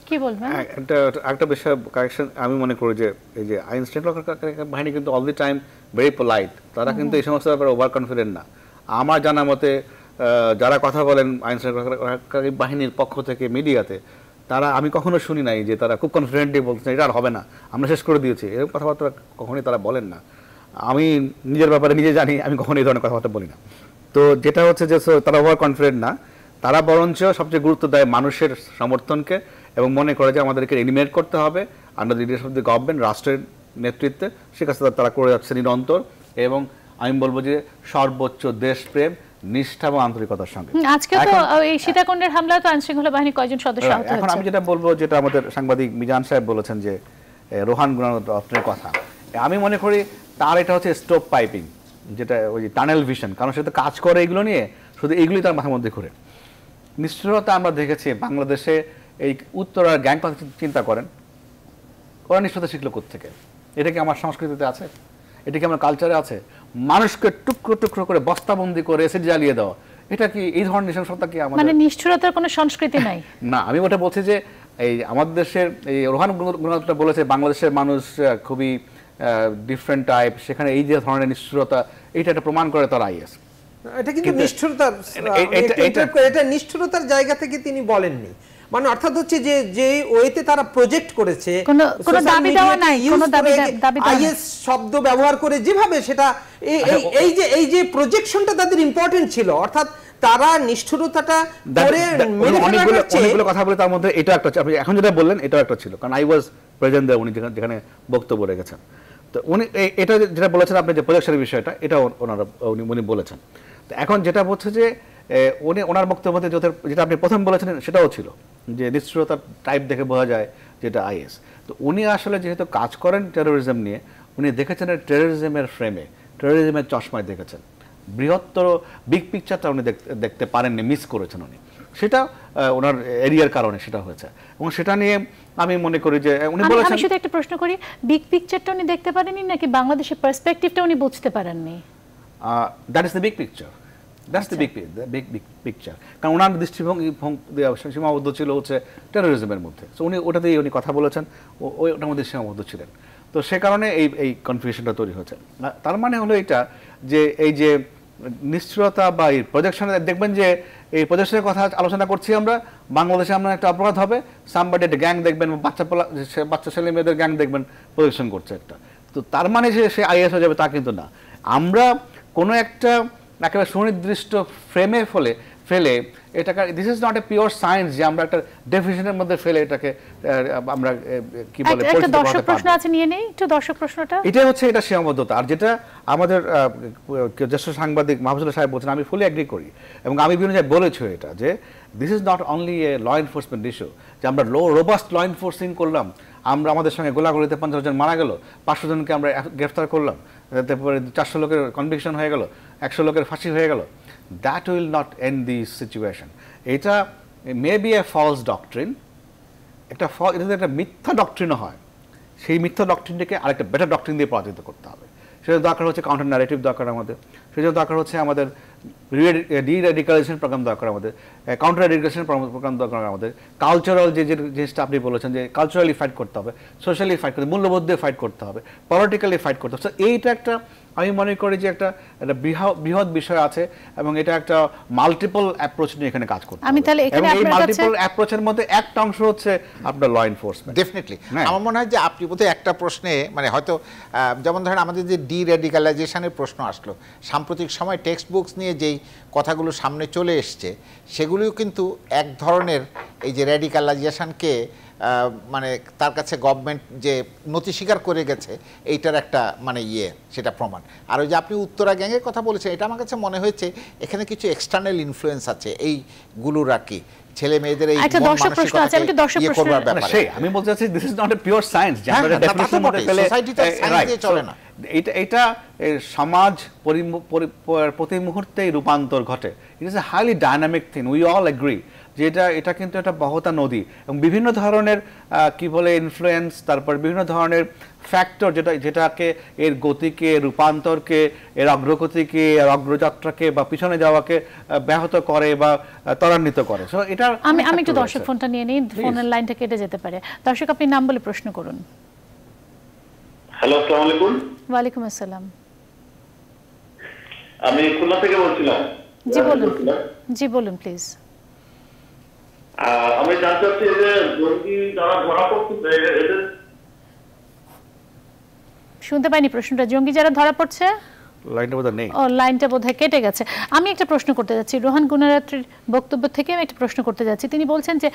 Speaker 1: কি বলবেন?
Speaker 2: একটা বিষয় কারেকশন আমি মনে করি যে এই যে আইন শৃঙ্খলা বাহিনী কিন্তু all the time very polite, তারা কিন্তু এই সমস্ত ব্যাপারে ওভার কনফিডেন্ট না। আমার জানা মতে যারা কথা বলেন আইন শৃঙ্খলা বাহিনীর পক্ষ থেকে মিডিয়াতে, তারা আমি কখনো শুনি নাই যে তারা খুব কনফিডেন্টলি বলছেন এটা আর হবে না, আমরা শেষ করে দিয়েছি, এরকম কথাবার্তা কখনোই তারা বলেন না। আমি নিজের ব্যাপারে নিজে জানি, আমি কখনো এই ধরনের কথাবার্তা বলি না। তো যেটা হচ্ছে যে তারা ওভার কনফিডেন্ট না, তারা বরঞ্চ সবচেয়ে গুরুত্ব দেয় মানুষের সমর্থনকে এবং মনে করে যে আমাদেরকে এলিমিনেট করতে হবে under the leadership of the government, রাষ্ট্রের নেতৃত্বে। সে কাজটা তারা করে যাচ্ছে নিরন্তর, এবং আমি বলবো যে সর্বোচ্চ দেশপ্রেম, নিষ্ঠা এবং আন্তরিকতার সঙ্গে।
Speaker 1: আজকে তো এই সীতাকুণ্ডের হামলায় তো আইনশৃঙ্খলা বাহিনী কয়জন সদস্য আহত হয়েছে।
Speaker 2: এখন আমি যেটা বলবো, যেটা আমাদের সাংবাদিক মিজান সাহেব বলেছেন যে রোহান গুনারত্নের কথা, আমি মনে করি তার এটা হচ্ছে স্টোভ পাইপিং, যেটা ওই যে টানেল ভিশন, কারণ সে তো কাজ করে এগুলো নিয়ে, শুধু এইগুলি তার মাথার মধ্যে ঘুরে। নিষ্ঠুরতা আমরা দেখেছি বাংলাদেশে, এই উত্তরার গ্যাং কথা চিন্তা করেন, ওরা নিষ্ঠুরতা শিখলো কোত্থেকে? এটা কি আমার সংস্কৃতিতে আছে? এটা কি আমার কালচারে আছে? মানুষকে টুকরো টুকরো করে বস্তাবন্দি করে এসিড জ্বালিয়ে দেওয়া, এটা কি এই ধরনের নৃশংসতা কি আমাদের?
Speaker 1: মানে নিষ্ঠুরতার কোনো সংস্কৃতি নাই
Speaker 2: না, আমি ওটা বলছি যে এই আমাদের দেশের এই রোহান গুনারত্ন বলেছে বাংলাদেশের মানুষ খুবই ডিফারেন্ট টাইপ, সেখানে এই যে ধরনের নিষ্ঠুরতা, এটা একটা প্রমাণ করে তার আইএস।
Speaker 5: এটা কিন্তু নিষ্ঠুরতার, এটা নিষ্ঠুরতার জায়গা থেকে তিনি বলেননি, মানে অর্থাৎ হচ্ছে যে ওয়েতে তারা প্রজেক্ট করেছে,
Speaker 1: কোনো দাবি দেওয়া নাই, কোনো দাবি
Speaker 5: আইএস শব্দ ব্যবহার করে যেভাবে সেটা এই যে প্রজেকশনটা তাদের ইম্পর্টেন্ট ছিল, অর্থাৎ তারা নিষ্ঠুরতাটা করে
Speaker 2: অনেকগুলো কথা বলে তার মধ্যে এটা একটা, আপনি এখন যেটা বললেন এটাও একটা ছিল, কারণ আই ওয়াজ প্রেজেন্ট দেয়ার, উনি যেখানে বক্তব্য রেখেছেন। তো উনি এটা যেটা বলেছেন আপনি যে প্রজেকশনের বিষয়টা, এটা উনি বলেছেন। তো এখন যেটা বলছে যে উনি ওনার বক্তব্যতে যেটা আপনি প্রথম বলেছেন সেটাও ছিল যে নিষ্ঠুরতার টাইপ দেখে বোঝা যায় যেটা আইএস। তো উনি আসলে যেহেতু কাজ করেন টেরোরিজম নিয়ে, উনি দেখেছেন টেরোরিজমের ফ্রেমে, টেরোরিজমের চশমায় দেখেছেন, বৃহত্তর বিগ পিকচারটা উনি দেখতে পারেননি, মিস করেছেন উনি। সেটা ওনার এরিয়ার কারণে সেটা হয়েছে, এবং সেটা নিয়ে আমি মনে করি যে উনি বলেছেন।
Speaker 1: আমি শুধু একটা প্রশ্ন করি, বিগ পিকচারটা উনি দেখতে পারেননি নাকি বাংলাদেশের পার্সপেক্টিভটা উনি বুঝতে পারেননি?
Speaker 2: That is the big picture, that's the big picture. কারণ ওনার দৃষ্টিভঙ্গি সীমাবদ্ধ ছিল হচ্ছে টেরোরিজমের মধ্যে, সো উনি ওটাতেই উনি কথা বলেছেন, ওটার মধ্যে সীমাবদ্ধ ছিলেন। তো সে কারণে এই কনফিউশনটা তৈরি হয়েছে। তার মানে হলো এটা যে এই যে নিশ্চয়তা বা এই প্রজেকশনে দেখবেন যে এই প্রজেকশনের কথা আলোচনা করছি আমরা, বাংলাদেশে আমরা একটা অপরাধ হবে, সামবাডি একটা গ্যাং দেখবেন, বাচ্চা ছেলে মেয়েদের গ্যাং দেখবেন প্রজেকশন করছে একটা, তো তার মানে যে সে আইএস হয়ে যাবে তা কিন্তু না। আমরা কোনো একটা একেবারে সুনির্দিষ্ট ফ্রেমে ফেলে এটাকে, this is not a pure science যে আমরা একটা ডেফিনিশনের মধ্যে ফেলে এটাকে আমরা কি বলে
Speaker 1: একটা দর্শক প্রশ্ন আছে, নিয়ে নেই একটু দর্শক প্রশ্নটা।
Speaker 2: এটা হচ্ছে এটা সীমাবদ্ধতা। আর যেটা আমাদের জ্যেষ্ঠ সাংবাদিক মাহফুজুল্লাহ সাহেব বলছেন, আমি ফুলি এগ্রি করি, এবং আমি বিভিন্ন জায়গায় বলেছি এটা যে this is not only a law enforcement issue, যে আমরা রোবাস্ট ল এনফোর্সিং করলাম, আমরা আমাদের সঙ্গে গোলাগুলিতে 50 জন মারা গেল, 500 জনকে আমরা গ্রেফতার করলাম, তারপরে 400 লোকের কনভিকশন হয়ে গেল, 100 লোকের ফাঁসি হয়ে গেল, that will not end this situation. এটা may be a false doctrine, এটা যদি একটা মিথ্যা ডক্ট্রিনও হয়, সেই মিথ্যা ডক্ট্রিনটাকে আরেকটা বেটার ডক্ট্রিন দিয়ে পরাজিত করতে হবে। সেটা দরকার হচ্ছে কাউন্টার ন্যারেটিভ দরকার আমাদের, সেটা দরকার হচ্ছে আমাদের ডি-রেডিকালাইজেশন প্রোগ্রাম দরকার আমাদের, কাউন্টার রেডিকালাইজেশন প্রোগ্রাম দরকার আমাদের, কালচারাল যে জিনিসটা আপনি বলেছেন যে কালচারালি ফাইট করতে হবে, সোশ্যালি ফাইট করতে, মূল্যবোধ দিয়ে ফাইট করতে হবে, পলিটিক্যালি ফাইট করতে হবে। এইটা একটা আমি মনে করি যে একটা বৃহৎ বিষয় আছে, এবং এটা একটা মাল্টিপল অ্যাপ্রোচ নিয়ে এখানে কাজ করতে হবে।
Speaker 1: আমি তাহলে এখানে
Speaker 2: এই মাল্টিপল অ্যাপ্রোচের মধ্যে একটা অংশ হচ্ছে আপনার ল এনফোর্সমেন্ট।
Speaker 3: ডেফিনেটলি আমার মনে হয় যে আপনি বোধহয় একটা প্রশ্নে মানে হয়তো যেমন ধরেন আমাদের যে ডি-রেডিকালাইজেশনের প্রশ্ন আসলো, সাম্প্রতিক সময় টেক্সট বুকস নিয়ে যেই কথাগুলো সামনে চলে এসছে, সেগুলিও কিন্তু এক ধরনের এই যে রেডিকালাইজেশনকে মানে তার কাছে গভর্নমেন্ট যে নথি স্বীকার করে গেছে এইটার একটা মানে সেটা প্রমাণ। আর ওই যে আপনি উত্তরা গ্যাংয়ের কথা বলেছেন, এটা আমার কাছে মনে হয়েছে এখানে কিছু এক্সটার্নাল ইনফ্লুয়েন্স আছে এইগুলোর আর কি, ছেলে মেয়েদের এই করবার ব্যাপারে।
Speaker 2: আমি বলতে চাচ্ছি this is not a pure science, যে আমরা ডেফিনিশন মধ্যে ফেলে সায়েন্স দিয়ে চলে না। এটা সমাজ প্রতি মুহূর্তেই রূপান্তর ঘটে, it is a highly dynamic thing, we all agree যে এটা কিন্তু একটা বহতা নদী, এবং বিভিন্ন ধরনের কি বলে ইনফ্লুয়েন্স, তারপর বিভিন্ন ধরনের ফ্যাক্টর যেটাকে এর গতিকে, রূপান্তরকে, এর অগ্রগতিকে, এর অগ্রযাত্রাকে বা পিছনে যাওয়াকে ব্যাহত করে বা ত্বরান্বিত করে। সো এটা
Speaker 1: আমি একটু দর্শক ফোনটা নিয়ে নিই, ফোনের লাইনটা কেটে যেতে পারে। দর্শক আপনি নাম বলে প্রশ্ন করুন।
Speaker 6: হ্যালো, আসসালামু আলাইকুম।
Speaker 1: ওয়ালাইকুম আসসালাম।
Speaker 6: আমি খুলনা থেকে বলছিলাম।
Speaker 1: জি বলুন প্লিজ।
Speaker 6: আমি জানতে চাচ্ছি যে জঙ্গি যারা ধরা পড়ছে,
Speaker 1: শুনতে পাইনি প্রশ্নটা। জঙ্গি যারা ধরা পড়ছে, লাইনটা বোধহয় কেটে গেছে। আমি একটা প্রশ্ন করতে যাচ্ছি, রোহান গুনারাত্রির বক্তব্য থেকে আমি একটা প্রশ্ন করতে যাচ্ছি। তিনি বলছেন যে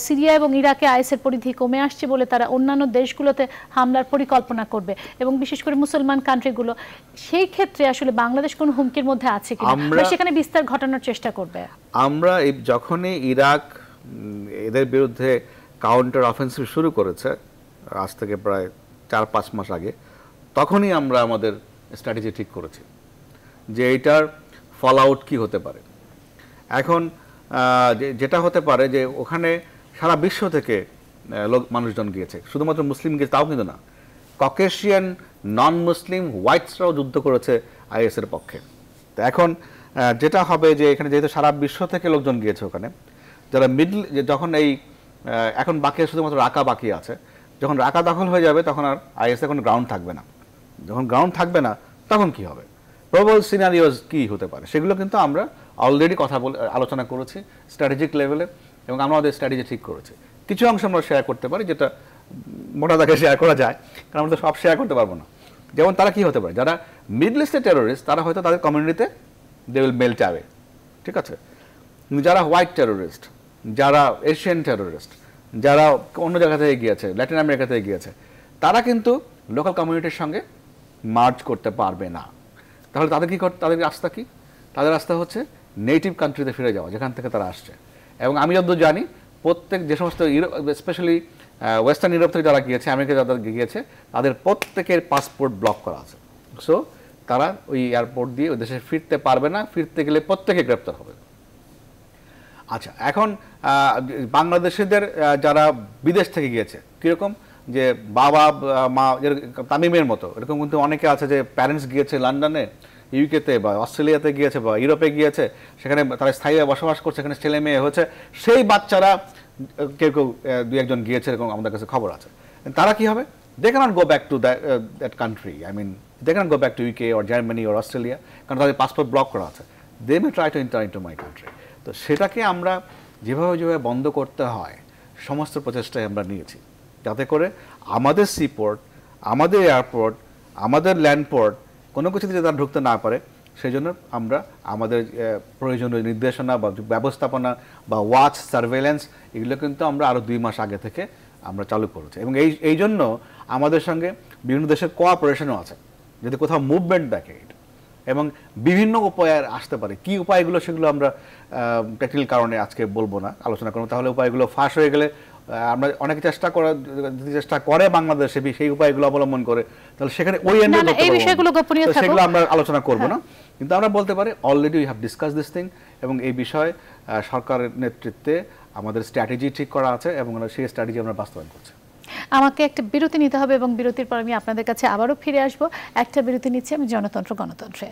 Speaker 1: সিরিয়া এবং ইরাকে আইএসের পরিধি কমে আসছে বলে তারা অন্যান্য দেশগুলোতে হামলার পরিকল্পনা করবে, এবং বিশেষ করে মুসলমান কান্ট্রিগুলো। সেই ক্ষেত্রে আসলে বাংলাদেশ কোন হুমকির মধ্যে আছে কিনা, সেখানে বিস্তার ঘটানোর চেষ্টা করবে?
Speaker 2: আমরা যখনই ইরাক এদের বিরুদ্ধে কাউন্টার অফেন্সিভ শুরু করেছে, আজ থেকে প্রায় 4-5 মাস আগে, তখনই আমরা আমাদের স্ট্র্যাটেজি ঠিক করেছি যে এইটার ফল আউট কী হতে পারে। এখন যেটা হতে পারে যে ওখানে সারা বিশ্ব থেকে মানুষজন গিয়েছে, শুধুমাত্র মুসলিম গিয়েছে তাও কিন্তু না, ককেশিয়ান নন মুসলিম হোয়াইটসরাও যুদ্ধ করেছে আইএসের পক্ষে। তো এখন যেটা হবে যে এখানে যেহেতু সারা বিশ্ব থেকে লোকজন গিয়েছে ওখানে, যারা যখন এখন বাকি শুধুমাত্র রাকা বাকি আছে, যখন রাকা দখল হয়ে যাবে তখন আর আইএসে কোনো গ্রাউন্ড থাকবে না। যখন গ্রাউন্ড থাকবে না তখন কি হবে, প্রবল সিনারিওস কি হতে পারে, সেগুলো কিন্তু আমরা অলরেডি আলোচনা করেছি স্ট্র্যাটেজিক লেভেলে, এবং আমরা আমাদের স্ট্র্যাটেজি ঠিক করেছি। কিছু অংশ আমরা শেয়ার করতে পারি, যেটা মোটা দাগে শেয়ার করা যায়, কারণ আমরা তো সব শেয়ার করতে পারবো না। যেমন তারা কি হতে পারে, যারা মিডল ইস্টের টেরোরিস্ট, তারা হয়তো তাদের কমিউনিটিতে দে উইল মেল্ট অ্যাওয়ে, ঠিক আছে। যারা হোয়াইট টেরোরিস্ট, যারা এশিয়ান টেরোরিস্ট, যারা অন্য জায়গা থেকে গিয়েছে, ল্যাটিন আমেরিকা থেকে গিয়েছে, তারা কিন্তু লোকাল কমিউনিটির সঙ্গে মার্জ করতে পারবে না। তাহলে তাদের কি তাদের রাস্তা কি? তাদের রাস্তা হচ্ছে নেটিভ কান্ট্রিতে ফিরে যাওয়া, যেখান থেকে তারা আসছে। এবং আমি যতদূর জানি প্রত্যেক যে সমস্ত ইউরোপ, স্পেশালি ওয়েস্টার্ন ইউরোপ থেকে যারা গিয়েছে, আমেরিকা যারা গিয়েছে, তাদের প্রত্যেকের পাসপোর্ট ব্লক করা আছে। সো তারা ওই এয়ারপোর্ট দিয়ে ওই দেশে ফিরতে পারবে না, ফিরতে গেলে প্রত্যেকে গ্রেপ্তার হবে। আচ্ছা, এখন বাংলাদেশিদের যারা বিদেশ থেকে গিয়েছে কিরকম, যে বাবা মা তামিমের মতো এরকম কিন্তু অনেকে আছে যে প্যারেন্টস গিয়েছে লন্ডনে, ইউকেতে বা অস্ট্রেলিয়াতে গিয়েছে বা ইউরোপে গিয়েছে, সেখানে তারা স্থায়ীভাবে বসবাস করছে, সেখানে ছেলে মেয়ে হয়েছে, সেই বাচ্চারা কেউ কেউ দুই একজন গিয়েছে এরকম আমাদের কাছে খবর আছে। তারা কি হবে? They cannot go back to that country. I mean, they cannot go back to UK or Germany or Australia কারণ তাদের পাসপোর্ট ব্লক করা আছে। They may try to enter into my country. তো সেটাকে আমরা যেভাবে বন্ধ করতে হয় সমস্ত প্রচেষ্টায় আমরা নিয়েছি, যাতে করে আমাদের সিপোর্ট, আমাদের এয়ারপোর্ট, আমাদের ল্যান্ডপোর্ট কোনো কিছুতে তারা ঢুকতে না পারে, সেই জন্য আমরা আমাদের প্রয়োজনীয় নির্দেশনা বা ব্যবস্থাপনা বা ওয়াচ সার্ভেলেন্স এগুলো কিন্তু আমরা আরও 2 মাস আগে থেকে আমরা চালু করেছি। এবং এই জন্য আমাদের সঙ্গে বিভিন্ন দেশের কোঅপারেশনও আছে, যদি কোথাও মুভমেন্ট দেখে এবং বিভিন্ন উপায়ে আসতে পারে। কি উপায়গুলো সেগুলো আমরা টেকনিক্যাল কারণে আজকে বলবো না, আলোচনা করবো, তাহলে উপায়গুলো ফাঁস হয়ে গেলে আমরা অনেক চেষ্টা করে বাংলাদেশে সেই উপায়গুলো অবলম্বন করে, তাহলে সেখানে ওই এন্ডে সেগুলো আমরা আলোচনা করবো না। কিন্তু আমরা বলতে পারি already we have discuss this thing, এবং এই বিষয়ে সরকারের নেতৃত্বে আমাদের স্ট্র্যাটেজি ঠিক করা আছে এবং সেই স্ট্র্যাটেজি আমরা বাস্তবায়ন করছি।
Speaker 1: আমাকে একটা বিরতি নিতে হবে এবং বিরতির পর আমি আপনাদের কাছে আবারও ফিরে আসবো। একটা বিরতি নিচ্ছি আমি জনতন্ত্র গণতন্ত্রে।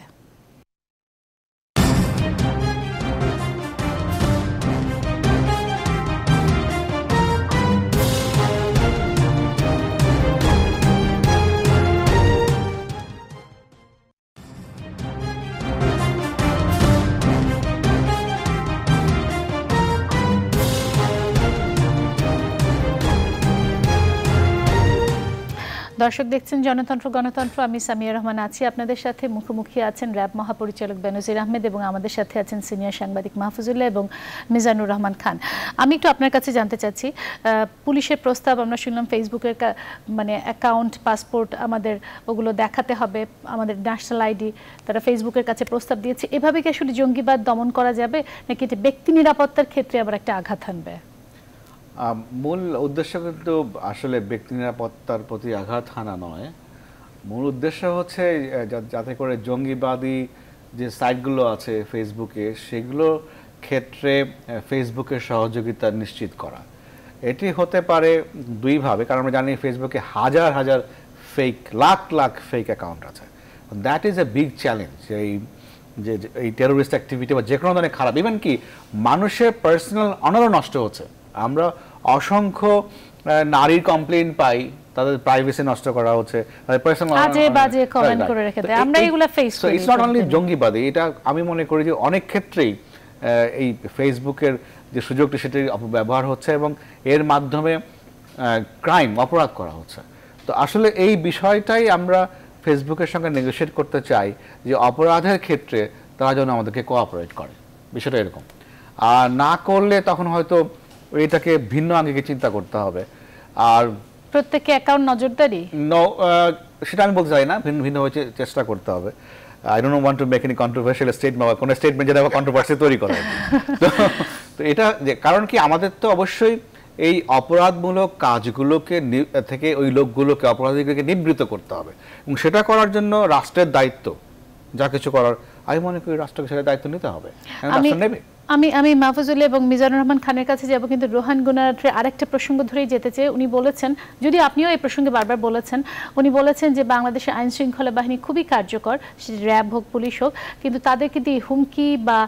Speaker 1: দর্শক দেখছেন জনতন্ত্র গণতন্ত্র, আমি সামিয়া রহমান আছি আপনাদের সাথে। মুখোমুখি আছেন র্যাব মহাপরিচালক বেনজির আহমেদ এবং আমাদের সাথে আছেন সিনিয়র সাংবাদিক মাহফুজুল্লাহ এবং মিজানুর রহমান খান। আমি একটু আপনার কাছে জানতে চাচ্ছি, পুলিশের প্রস্তাব আমরা শুনলাম, ফেসবুকের মানে অ্যাকাউন্ট, পাসপোর্ট আমাদের ওগুলো দেখাতে হবে, আমাদের ন্যাশনাল আইডি, তারা ফেসবুকের কাছে প্রস্তাব দিয়েছে। এভাবে কি আসলে জঙ্গিবাদ দমন করা যাবে, নাকি এটা ব্যক্তি নিরাপত্তার ক্ষেত্রে আবার একটা আঘাত আনবে?
Speaker 2: মূল উদ্দেশ্য কিন্তু আসলে ব্যক্তি নিরাপত্তার প্রতি আঘাত হানা নয়। মূল উদ্দেশ্য হচ্ছে যাতে করে জঙ্গিবাদী যে সাইটগুলো আছে ফেসবুকে, সেগুলোর ক্ষেত্রে ফেসবুকের সহযোগিতা নিশ্চিত করা। এটি হতে পারে দুইভাবে, কারণ আমরা জানি ফেসবুকে হাজার হাজার fake, lakh lakh fake account আছে। That is a big challenge. এই টেরোরিস্ট অ্যাক্টিভিটি বা যে কোনো ধরনের খারাপ, ইভেন কি মানুষের পার্সোনাল অনারও নষ্ট হচ্ছে। আমরা অসংখ্য নারীর কমপ্লেইন পাই, তাদের প্রাইভেসি নষ্ট করা হচ্ছে, তাদের পার্সোনাল
Speaker 1: বাজে কমেন্ট করে রেখে দেয়, আমরা এগুলা ফেস করি।
Speaker 2: ইটস নট অনলি জঙ্গিবাদী, এটা আমি মনে করি যে অনেক ক্ষেত্রেই এই ফেসবুকের যে সুযোগটি সেটির অপব্যবহার হচ্ছে এবং এর মাধ্যমে ক্রাইম, অপরাধ করা হচ্ছে। তো আসলে এই বিষয়টাই আমরা ফেসবুকের সঙ্গে নেগোশিয়েট করতে চাই, যে অপরাধের ক্ষেত্রে তারা যেন আমাদেরকে কোঅপারেট করে, বিষয়টা এরকম। আর না করলে তখন হয়তো এটাকে ভিন্ন আঙ্গিকে চিন্তা করতে হবে। আর
Speaker 1: প্রত্যেককে অ্যাকাউন্ট নজরদারি
Speaker 2: সেটা আমি বলতে চাই না, ভিন্ন ভিন্ন হয়ে চেষ্টা করতে হবে। I don't want to make any controversial statement বা কোনো স্টেটমেন্ট যেটা কন্ট্রোভার্সি তৈরি করা। তো এটা যে কারণ কি, আমাদের তো অবশ্যই এই অপরাধমূলক কাজগুলোকে থেকে ওই লোকগুলোকে, অপরাধীদেরকে নিবৃত্ত করতে হবে, এবং সেটা করার জন্য রাষ্ট্রের দায়িত্ব, যা কিছু করার আমি মনে করি রাষ্ট্রকে সেটা দায়িত্ব নিতে হবে, রাষ্ট্র নেবে।
Speaker 1: আমি মাহফুজুল্লাহ এবং মিজানুর রহমান খানের কাছে যাব, কিন্তু রোহান গুনারাটের আরেকটা প্রসঙ্গ ধরেই যেতে চাই। উনি বলেছেন, যদি আপনিও এই প্রসঙ্গে বারবার বলেছেন, উনি বলেছেন যে বাংলাদেশের আইন শৃঙ্খলা বাহিনী খুবই কার্যকর, র্যাব হোক, পুলিশ হোক, কিন্তু তাদেরকে দিয়ে হুমকি বা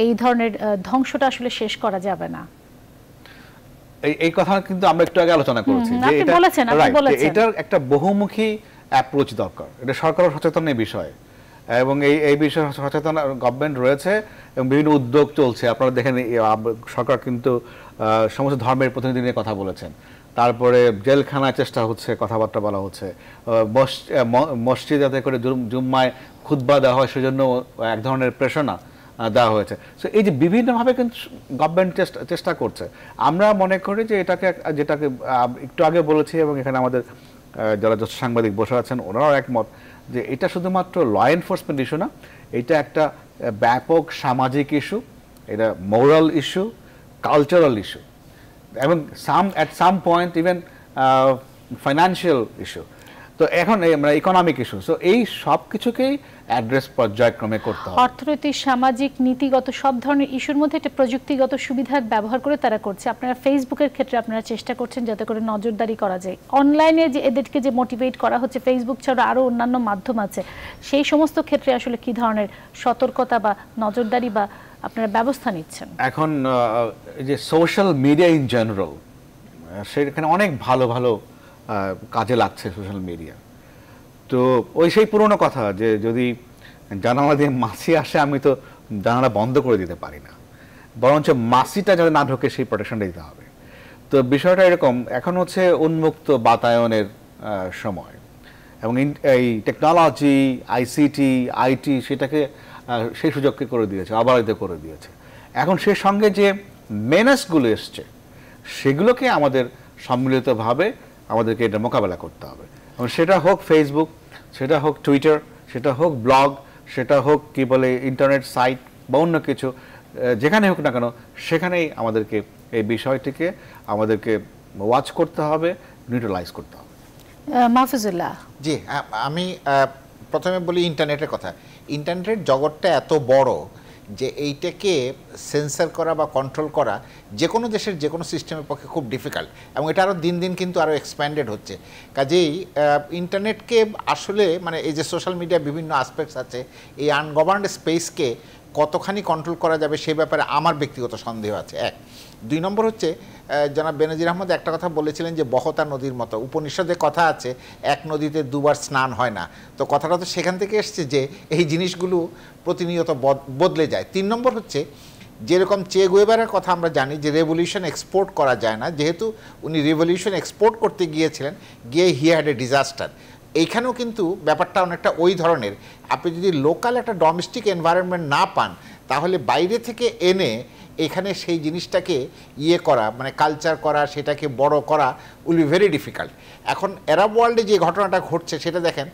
Speaker 1: এই ধরনের ধ্বংসটা আসলে শেষ করা যাবে না।
Speaker 2: এই কথা কিন্তু আমরা একটু আগে আলোচনা করেছি যে এটার একটা বহুমুখী অ্যাপ্রোচ দরকার। এটা সরকারও সচেতন এই বিষয়ে, এবং এই বিষয়ে সচেতন গভর্নমেন্ট রয়েছে এবং বিভিন্ন উদ্যোগ চলছে। আপনারা দেখেন সরকার কিন্তু সমস্ত ধর্মের প্রতিনিধি নিয়ে কথা বলেছেন, তারপরে জেলখানায় চেষ্টা হচ্ছে, কথাবার্তা বলা হচ্ছে, মসজিদ যাতে করে জুম্মায় খুতবা দেওয়া হয় সেজন্য এক ধরনের প্রেরণা দেওয়া হয়েছে। সো এই যে বিভিন্নভাবে কিন্তু গভর্নমেন্ট চেষ্টা করছে। আমরা মনে করি যে যেটাকে একটু আগে বলেছি, এবং এখানে আমাদের যারা সাংবাদিক বসে আছেন ওনারাও একমত, যে এটা শুধুমাত্র ল এনফোর্সমেন্ট ইস্যু না, এটা একটা ব্যাপক সামাজিক ইস্যু, এটা মোরাল ইস্যু, কালচারাল ইস্যু, এবং at some point even financial issue. তো এখন আমরা ইকোনমিক ইস্যু, সো এই সব কিছুকেই অ্যাড্রেস পর্যায়ক্রমে করতে হবে।
Speaker 1: অর্থনৈতিক, সামাজিক, নীতিগত সব ধরনের ইস্যুর মধ্যে একটা প্রযুক্তিগত সুবিধার ব্যবহার করে তারা করছে। আপনারা ফেসবুকের ক্ষেত্রে আপনারা চেষ্টা করছেন যাতে করে নজরদারি করা যায়। অনলাইনে যে এদেরকে যে মোটিভেট করা হচ্ছে, ফেসবুক ছাড়া আরও অন্যান্য মাধ্যম আছে, সেই সমস্ত ক্ষেত্রে আসলে কি ধরনের সতর্কতা বা নজরদারি বা আপনারা ব্যবস্থা নিচ্ছেন?
Speaker 2: এখন যে সোশ্যাল মিডিয়া ইন জেনারেল, সেখানে অনেক ভালো ভালো কাজে লাগছে সোশ্যাল মিডিয়া। তো ওই সেই পুরনো কথা যে যদি জানালা দিয়ে মাছি আসে আমি তো জানালা বন্ধ করে দিতে পারি না, বরঞ্চ মাছিটা যাতে না ঢোকে সেই প্রোটেকশনটা দিতে হবে। তো বিষয়টা এরকম, এখন হচ্ছে উন্মুক্ত বাতায়নের সময়, এবং এই টেকনোলজি, আইসিটি, আইটি সেটাকে সেই সুযোগকে করে দিয়েছে, অবারিত করে দিয়েছে। এখন সে সঙ্গে যে মেনাসগুলো এসছে সেগুলোকে আমাদের সম্মিলিতভাবে আমাদেরকে এটা মোকাবেলা করতে হবে। এবং সেটা হোক ফেসবুক, সেটা হোক টুইটার, সেটা হোক ব্লগ, সেটা হোক কি বলে ইন্টারনেট সাইট বা অন্য কিছু, যেখানে হোক না কেন সেখানেই আমাদেরকে এই বিষয়টিকে আমাদেরকে ওয়াচ করতে হবে, নিউট্রালাইজ করতে হবে।
Speaker 1: মাহফুজুল্লাহ।
Speaker 3: জি, আমি প্রথমে বলি ইন্টারনেটের কথা। ইন্টারনেটের জগৎটা এত বড় যে এইটাকে সেন্সর করা বা কন্ট্রোল করা যে কোনো দেশের যে কোনো সিস্টেমের পক্ষে খুব ডিফিকাল্ট, এবং এটা আরও দিন দিন কিন্তু আরও এক্সপ্যান্ডেড হচ্ছে। কাজেই ইন্টারনেটকে আসলে মানে এই যে সোশ্যাল মিডিয়া বিভিন্ন আসপেক্টস আছে, এই আনগভার্নড স্পেসকে কতখানি কন্ট্রোল করা যাবে সে ব্যাপারে আমার ব্যক্তিগত সন্দেহ আছে। এক, দুই নম্বর হচ্ছে জনাব বেনজির আহমদ একটা কথা বলেছিলেন যে বহতা নদীর মতো, উপনিষদে কথা আছে এক নদীতে দুবার স্নান হয় না। তো কথাটা তো সেখান থেকে এসছে যে এই জিনিসগুলো প্রতিনিয়ত বদলে যায়। তিন নম্বর হচ্ছে যেরকম চে গুয়েভারার কথা আমরা জানি যে রেভলিউশন এক্সপোর্ট করা যায় না, যেহেতু উনি রেভলিউশন এক্সপোর্ট করতে গিয়েছিলেন, গিয়ে হি হ্যাড এ ডিজাস্টার। এইখানেও কিন্তু ব্যাপারটা অনেকটা ওই ধরনের। আপনি যদি লোকাল একটা ডোমেস্টিক এনভায়রনমেন্ট না পান, তাহলে বাইরে থেকে এনে এখানে সেই জিনিসটাকে করা মানে কালচার করা, সেটাকে বড় করা উইল বি ভেরি ডিফিকাল্ট। এখন আরব ওয়ার্ল্ডে যে ঘটনাটা ঘটছে সেটা দেখেন,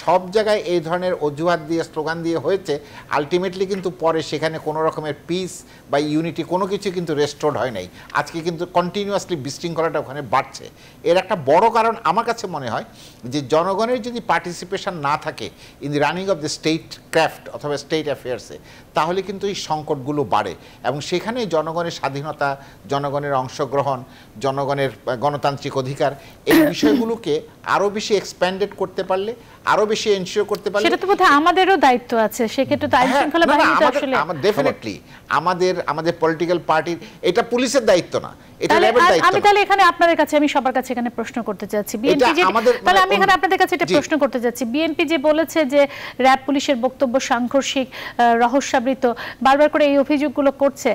Speaker 3: সব জায়গায় এই ধরনের অজুহাত দিয়ে স্লোগান দিয়ে হয়েছে, আলটিমেটলি কিন্তু পরে সেখানে কোনো রকমের পিস বা ইউনিটি কোনো কিছু কিন্তু রেস্টোর্ড হয় নাই। আজকে কিন্তু কন্টিনিউয়াসলি বিশৃঙ্খলাটা ওখানে বাড়ছে। এর একটা বড় কারণ আমার কাছে মনে হয় যে জনগণের যদি পার্টিসিপেশন না থাকে in the running of the state craft অথবা স্টেট অ্যাফেয়ার্সে, তাহলে কিন্তু এই সংকটগুলো বাড়ে। এবং সেখানে জনগণের স্বাধীনতা, জনগণের অংশগ্রহণ, জনগণের গণতান্ত্রিক অধিকার, এই বিষয়গুলোকে আরো বেশি এক্সপ্যান্ডেড করতে পারলে, আরো বেশি এনশিওর করতে পারলে,
Speaker 1: সেটা তো বোধহয় আমাদেরও দায়িত্ব আছে। সেক্ষেত্রে তো আইন শৃঙ্খলা বাহিনী তো আসলে
Speaker 3: ডেফিনেটলি আমাদের পলিটিক্যাল পার্টির, এটা পুলিশের দায়িত্ব না, এটা র্যাবের দায়িত্ব।
Speaker 1: আমি তাহলে এখানে আপনাদের কাছে, আমি সবার কাছে এখানে প্রশ্ন করতে চাচ্ছি, বিএনপি যে, তাহলে আমি এখানে আপনাদের কাছে একটা প্রশ্ন করতে চাচ্ছি, বিএনপি যে বলেছে যে র্যাব পুলিশের বক্তব্য সাংঘর্ষিক, রহস্যাবৃত, বারবার করে এই অভিযোগগুলো করছে,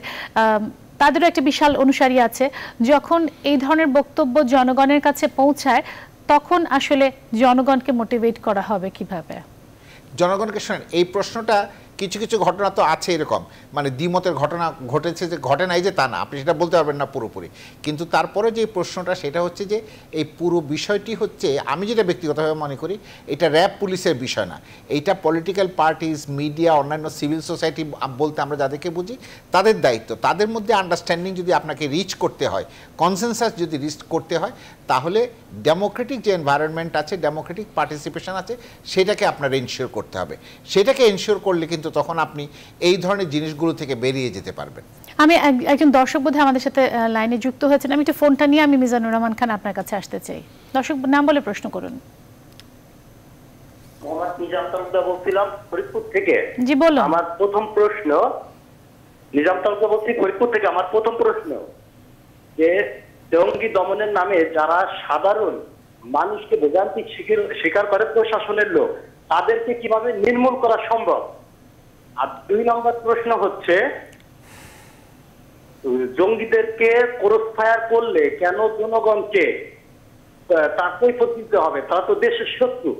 Speaker 1: তাদেরও একটা বিশাল অনুসারী আছে। যখন এই ধরনের বক্তব্য জনগণের কাছে পৌঁছায় তখন আসলে জনগণকে মোটিভেট করা হবে কিভাবে?
Speaker 3: জনগণকে শোনেন, এই প্রশ্নটা কিছু কিছু ঘটনা তো আছে এরকম, মানে দ্বিমতের ঘটনা ঘটেছে, যে ঘটে নাই যে তা না, আপনি সেটা বলতে পারবেন না পুরোপুরি। কিন্তু তারপরে যে প্রশ্নটা সেটা হচ্ছে যে এই পুরো বিষয়টি হচ্ছে, আমি যেটা ব্যক্তিগতভাবে মনে করি, এটা র্যাব পুলিশের বিষয় না, এইটা পলিটিক্যাল পার্টিস, মিডিয়া, অন্যান্য সিভিল সোসাইটি বলতে আমরা যাদেরকে বুঝি তাদের দায়িত্ব। তাদের মধ্যে আন্ডারস্ট্যান্ডিং যদি আপনাকে রিচ করতে হয়, কনসেনসাস যদি রিচ করতে হয়, তাহলে ডেমোক্রেটিক যে এনভায়রনমেন্ট আছে, ডেমোক্রেটিক পার্টিসিপেশন আছে, সেটাকে আপনার এনশিওর করতে হবে। সেটাকে এনশিওর করলে কিন্তু তখন আপনি এই ধরনের জিনিসগুলো থেকে বেরিয়ে যেতে পারবেন।
Speaker 1: আমি একজন দর্শক বোধহয় আমাদের সাথে লাইনে যুক্ত হয়েছেন, আমি একটু ফোনটা নিয়ে আমি মিজানুর রহমান খান আপনার কাছে আসতে চাই। দর্শক নাম বলে প্রশ্ন করুন।
Speaker 7: মোহাম্মদ নিজাম তালুকদার বলছিলাম ফরিদপুর থেকে।
Speaker 1: জি বলুন।
Speaker 7: আমার প্রথম প্রশ্ন, নিজাম তালুকদার বলছি ফরিদপুর থেকে। আমার প্রথম প্রশ্ন যে জঙ্গি দমনের নামে যারা সাধারণ মানুষকে ভোগান্তি স্বীকার করে প্রশাসনের লোক, তাদেরকে কিভাবে নির্মূল করা সম্ভব? আর 2 নম্বর প্রশ্ন হচ্ছে, জঙ্গিদেরকে ক্রস ফায়ার করলে কেন জনগণকে তার কৈফিয়ত দিতে হবে? তারা তো দেশের শত্রু।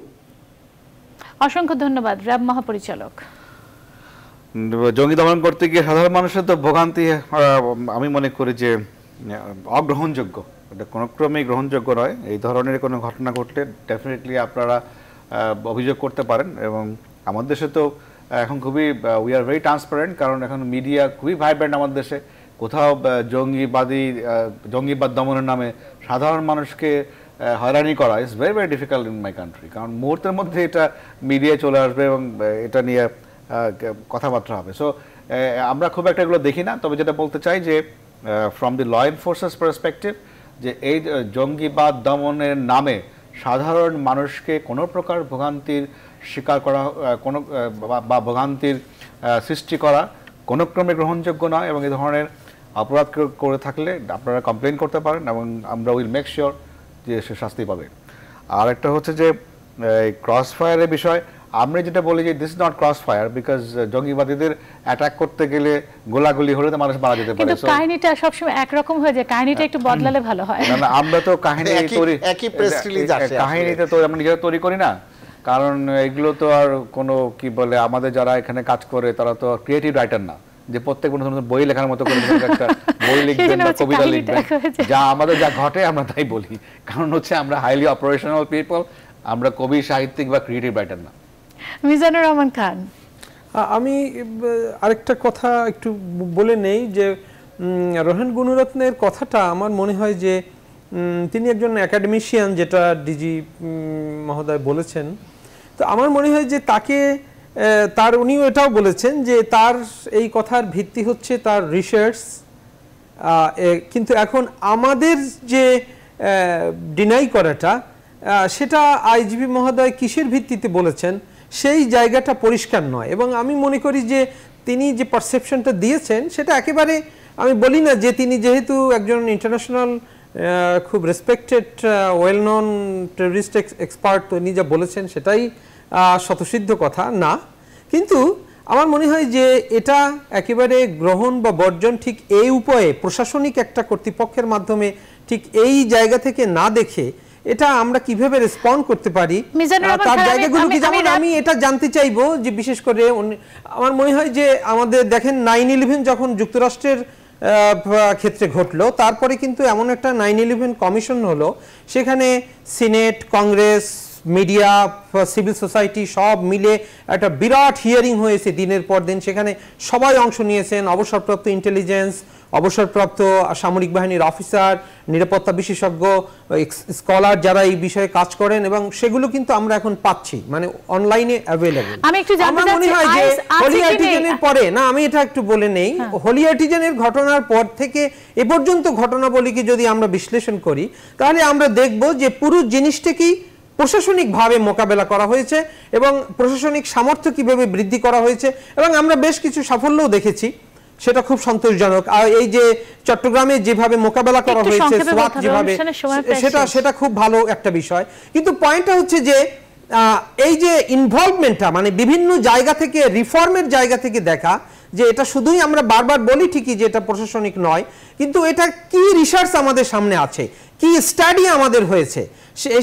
Speaker 1: অসংখ্য ধন্যবাদ র্যাব মহাপরিচালক।
Speaker 2: জঙ্গি দমন করতে গিয়ে সাধারণ মানুষের তো ভোগান্তি আমি মনে করি যে অগ্রহণযোগ্য, এটা কোনো ক্রমেই গ্রহণযোগ্য নয়। এই ধরনের কোনো ঘটনা ঘটলে ডেফিনেটলি আপনারা অভিযোগ করতে পারেন। এবং আমাদের দেশে তো এখন খুবই উই আর ভেরি ট্রান্সপারেন্ট, কারণ এখন মিডিয়া খুবই ভাইব্রেন্ট আমাদের দেশে। কোথাও জঙ্গিবাদ দমনের নামে সাধারণ মানুষকে হয়রানি করা is very very difficult in my country, কারণ মুহূর্তের মধ্যে এটা মিডিয়ায় চলে আসবে এবং এটা নিয়ে কথাবার্তা হবে। সো আমরা খুব একটা এগুলো দেখি না, তবে যেটা বলতে চাই যে ফ্রম দি ল এনফোর্সেস পার্সপেক্টিভ, যে এই জঙ্গিবাদ দমনের নামে সাধারণ মানুষকে কোনো প্রকার ভোগান্তির শিকার করা কোনো বা ভোগান্তির সৃষ্টি করা কোনো ক্রমে গ্রহণযোগ্য নয়, এবং এই ধরনের অপরাধ করে থাকলে আপনারা কমপ্লেন করতে পারেন এবং আমরা উইল মেক শিওর যে সে শাস্তি পাবে। আর একটা হচ্ছে যে ক্রস ফায়ারের বিষয়, আমরা যেটা বলি যে this is not cross fire, because জঙ্গিবাদীদের অ্যাটাক করতে গেলে গোলাগুলি হলে তো মানুষ মারা যেতে পারে।
Speaker 1: কিন্তু কাহিনীটা সবসময় একরকম হয়ে যায়, কাহিনীটা একটু বদলালে ভালো হয়।
Speaker 2: না, আমরা তো কাহিনী তৈরি,
Speaker 3: একই প্রেস রিলিজ আসে,
Speaker 2: কাহিনীটা তো আমরা নিজেরা তৈরি করি না, কারণ এগুলো তো আর কোনো কি বলে আমাদের যারা এখানে কাজ করে তারা তো ক্রিয়েটিভ রাইটার না, যে প্রত্যেক নতুন বই লেখার মতো করে একটা বই লিখবেন বা কবিতা লিখবেন। যা আমাদের যা ঘটে আমরা তাই বলি, কারণ হচ্ছে আমরা হাইলি অপারেশনাল পিপল, আমরা কবি, সাহিত্যিক বা ক্রিয়েটিভ রাইটার না।
Speaker 1: মিজানুর রহমান খান,
Speaker 5: আমি আরেকটা কথা একটু বলে নেই যে রোহান গুণরত্নের কথাটা আমার মনে হয় যে তিনি একজন একাডেমিশিয়ান, যেটা ডিজি মহোদয় বলেছেন। তো আমার মনে হয় যে তাকে উনিও এটাও বলেছেন যে তার এই কথার ভিত্তি হচ্ছে তার রিসার্চ, কিন্তু এখন আমাদের যে ডিনাই করাটা সেটা আইজিপি মহোদয় কিসের ভিত্তিতে বলেছেন সেই জায়গাটা পরিষ্কার নয়। এবং আমি মনে করি যে তিনি যে পারসেপশনটা দিয়েছেন সেটা একেবারে, আমি বলি না যে তিনি যেহেতু একজন ইন্টারন্যাশনাল খুব respected well known terrorist expert, তিনি যা বলেছেন সেটাই স্বতঃসিদ্ধ কথা না, কিন্তু আমার মনে হয় যে এটা একেবারে গ্রহণ বা বর্জন ঠিক এই উপায়ে প্রশাসনিক একটা কর্তৃপক্ষের মাধ্যমে ঠিক এই জায়গা থেকে না দেখে এটা আমরা কিভাবে রেসপন্ড করতে পারি তার জায়গাগুলো কি, যেমন আমি এটা জানতে চাইবো যে বিশেষ করে আমার মনে হয় যে আমাদের দেখেন 9/11 যখন যুক্তরাষ্ট্রের ক্ষেত্রে ঘটলো, তারপরে কিন্তু এমন একটা 9/11 কমিশন হলো, সেখানে senate, Congress, media, civil society সব মিলে একটা বিরাট হিয়ারিং হয়েছে দিনের পর দিন, সেখানে সবাই অংশ নিয়েছেন, অবসরপ্রাপ্ত ইন্টেলিজেন্স, অবসরপ্রাপ্ত সামরিক বাহিনীর অফিসার, নিরাপত্তা বিশেষজ্ঞ, স্কলার যারা এই বিষয়ে কাজ করেন, এবং সেগুলো কিন্তু আমরা এখন পাচ্ছি, মানে অনলাইনে অ্যাভেলেবল। আমার মনে হয় যে হোলি আর্টিজানের পরে, না আমি এটা একটু বলে নেই, হোলি আর্টিজানের ঘটনার পর থেকে এ পর্যন্ত ঘটনাবলীকে যদি আমরা বিশ্লেষণ করি তাহলে আমরা দেখব যে পুরো জিনিসটাকেই প্রশাসনিকভাবে মোকাবেলা করা হয়েছে এবং প্রশাসনিক সামর্থ্য কিভাবে বৃদ্ধি করা হয়েছে, এবং আমরা বেশ কিছু সাফল্যও দেখেছি, সেটা খুব সন্তোষজনক। আর এই যে চট্টগ্রামে যেভাবে মোকাবেলা করা হয়েছে, সোয়াত যেভাবে, সেটা খুব ভালো একটা বিষয়। কিন্তু পয়েন্টটা হচ্ছে যে এই যে ইনভলভমেন্টটা, মানে বিভিন্ন জায়গা থেকে রিফর্মের জায়গা থেকে দেখা, যে এটা শুধুই আমরা বারবার বলি ঠিকই যে এটা প্রশাসনিক নয়, কিন্তু এটা কি রিসার্চ আমাদের সামনে আছে, কি স্টাডি আমাদের হয়েছে,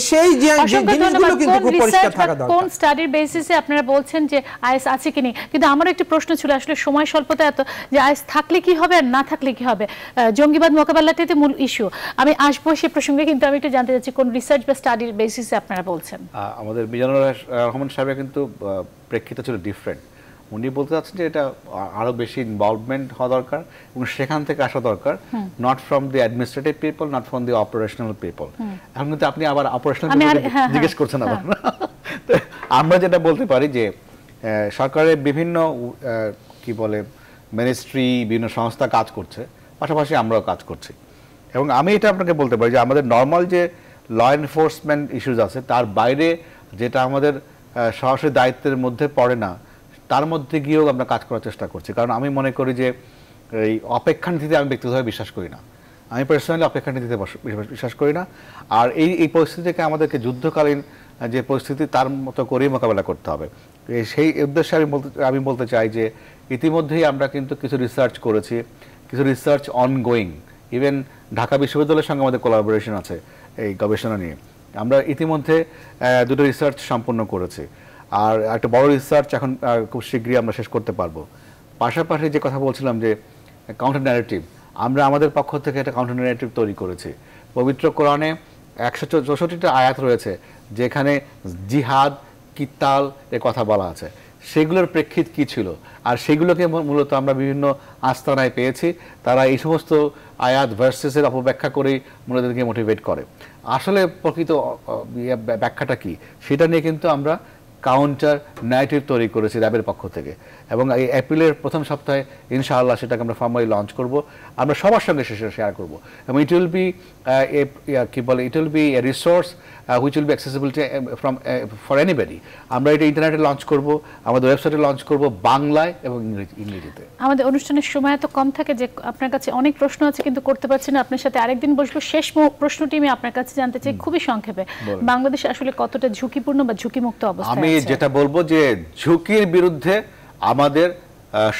Speaker 5: সেই জিনিসগুলো কিন্তু খুব পরিষ্কার থাকা দরকার।
Speaker 1: কোন স্টাডির বেসিসে আপনারা বলছেন যে আইএস আছে কি নেই? কিন্তু আমার একটা প্রশ্ন ছিল, আসলে সময় স্বল্পতা এত, যে আইএস থাকলে কি হবে আর না থাকলে কি হবে? জঙ্গিবাদ মোকাবেলাটাই তো মূল ইস্যু। আমি আসবো সে প্রসঙ্গে, কিন্তু আমি একটু জানতে চাচ্ছি কোন রিসার্চ বা স্টাডির বেসিসে আপনারা বলছেন?
Speaker 2: আমাদের মিজানুর রহমান সাহেবের কিন্তু প্রেক্ষিত ছিল ডিফারেন্ট। উনি বলতে চাচ্ছেন যে এটা আরো বেশি ইনভলভমেন্ট হওয়া দরকার এবং সেখান থেকে আসা দরকার, not from the administrative people, not from the operational people. এখন কিন্তু আপনি আবার অপারেশনাল জিজ্ঞেস করছেন আবার। আমরা যেটা বলতে পারি যে সরকারের বিভিন্ন কি বলে মিনিস্ট্রি, বিভিন্ন সংস্থা কাজ করছে, পাশাপাশি আমরাও কাজ করছি, এবং আমি এটা আপনাকে বলতে পারি যে আমাদের নর্মাল যে ল এনফোর্সমেন্ট ইস্যুজ আছে তার বাইরে যেটা আমাদের সরাসরি দায়িত্বের মধ্যে পড়ে না, তার মধ্যে গিয়েও আমরা কাজ করার চেষ্টা করছি। কারণ আমি মনে করি যে এই অপেক্ষা নীতিতে আমি ব্যক্তিগতভাবে বিশ্বাস করি না, আমি পার্সোনালি অপেক্ষা নীতিতে বিশ্বাস করি না। আর এই পরিস্থিতিকে আমাদেরকে যুদ্ধকালীন যে পরিস্থিতি তার মতো করেই মোকাবেলা করতে হবে। সেই উদ্দেশ্যে আমি বলতে চাই যে ইতিমধ্যেই আমরা কিন্তু কিছু রিসার্চ করেছি, কিছু রিসার্চ অনগোয়িং, ইভেন ঢাকা বিশ্ববিদ্যালয়ের সঙ্গে আমাদের কোলাবোরেশন আছে এই গবেষণা নিয়ে। আমরা ইতিমধ্যে দুটো রিসার্চ সম্পন্ন করেছি, আর একটা বড় রিসার্চ এখন খুব শীঘ্রই আমরা শেষ করতে পারবো। পাশাপাশি যে কথা বলছিলাম যে কাউন্টার ন্যারেটিভ, আমরা আমাদের পক্ষ থেকে একটা কাউন্টার ন্যারেটিভ তৈরি করেছি। পবিত্র কোরআনে 164টা আয়াত রয়েছে যেখানে জিহাদ, কিতাল এর কথা বলা আছে, সেগুলোর প্রেক্ষিত কি ছিল, আর সেগুলোকে মূলত আমরা বিভিন্ন আস্তানায় পেয়েছি। তারা এই সমস্ত আয়াত ভার্সেসের অপব্যাখ্যা করেই মূলত তাদেরকে মোটিভেট করে। আসলে প্রকৃত ব্যাখ্যাটা কি সেটা নিয়ে কিন্তু আমরা কাউন্টার ন্যারেটিভ তৈরি করেছি র্যাবের পক্ষ থেকে, এবং এই এপ্রিলের প্রথম সপ্তাহে ইনশাআল্লাহ সেটাকে আমরা ফর্মালি লঞ্চ করব, আমরা সবার সঙ্গে শেয়ার করব, এবং it will be it will B A resource which will be accessible for anybody. আমরা এটা ইন্টারনেটে লঞ্চ করব, আমাদের ওয়েবসাইটে লঞ্চ করব, বাংলায় এবং ইংরেজিতে।
Speaker 1: আমাদের অনুষ্ঠানের সময় এত কম থাকে যে আপনার কাছে অনেক প্রশ্ন আছে কিন্তু করতে পারছি না। আপনার সাথে আরেকদিন বসবো। শেষ প্রশ্নটি আমি আপনার কাছে জানতে চাই খুবই সংক্ষেপে, বাংলাদেশ আসলে কতটা ঝুঁকিপূর্ণ বা ঝুঁকিমুক্ত অবস্থায় আছে?
Speaker 2: আমি যেটা বলবো যে ঝুঁকির বিরুদ্ধে আমাদের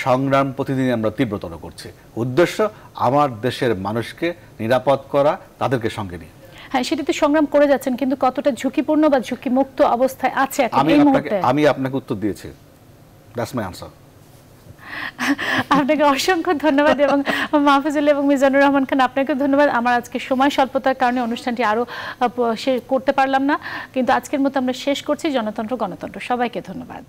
Speaker 2: সংগ্রাম প্রতিদিন আমরা তীব্রতর করছি। উদ্দেশ্য আমার দেশের মানুষকে নিরাপদ করা, তাদেরকে সঙ্গে নিয়ে।
Speaker 1: হ্যাঁ, সেটাতে সংগ্রাম করে যাচ্ছেন, কিন্তু কতটা ঝুঁকিপূর্ণ বা ঝুঁকিমুক্ত অবস্থায় আছে এখন এই মুহূর্তে?
Speaker 2: আমি আপনাকে উত্তর দিয়েছি, দ্যাটস মাই আনসার।
Speaker 1: আপনাকে অসংখ্য ধন্যবাদ, এবং মাহফুজুল এবং মিজানুর রহমান খান আপনাকে ধন্যবাদ। আমার আজকে সময় স্বল্পতার কারণে অনুষ্ঠানটি আরো করতে পারলাম না, কিন্তু আজকের মতো আমরা শেষ করছি। জনতন্ত্র গণতন্ত্র, সবাইকে ধন্যবাদ।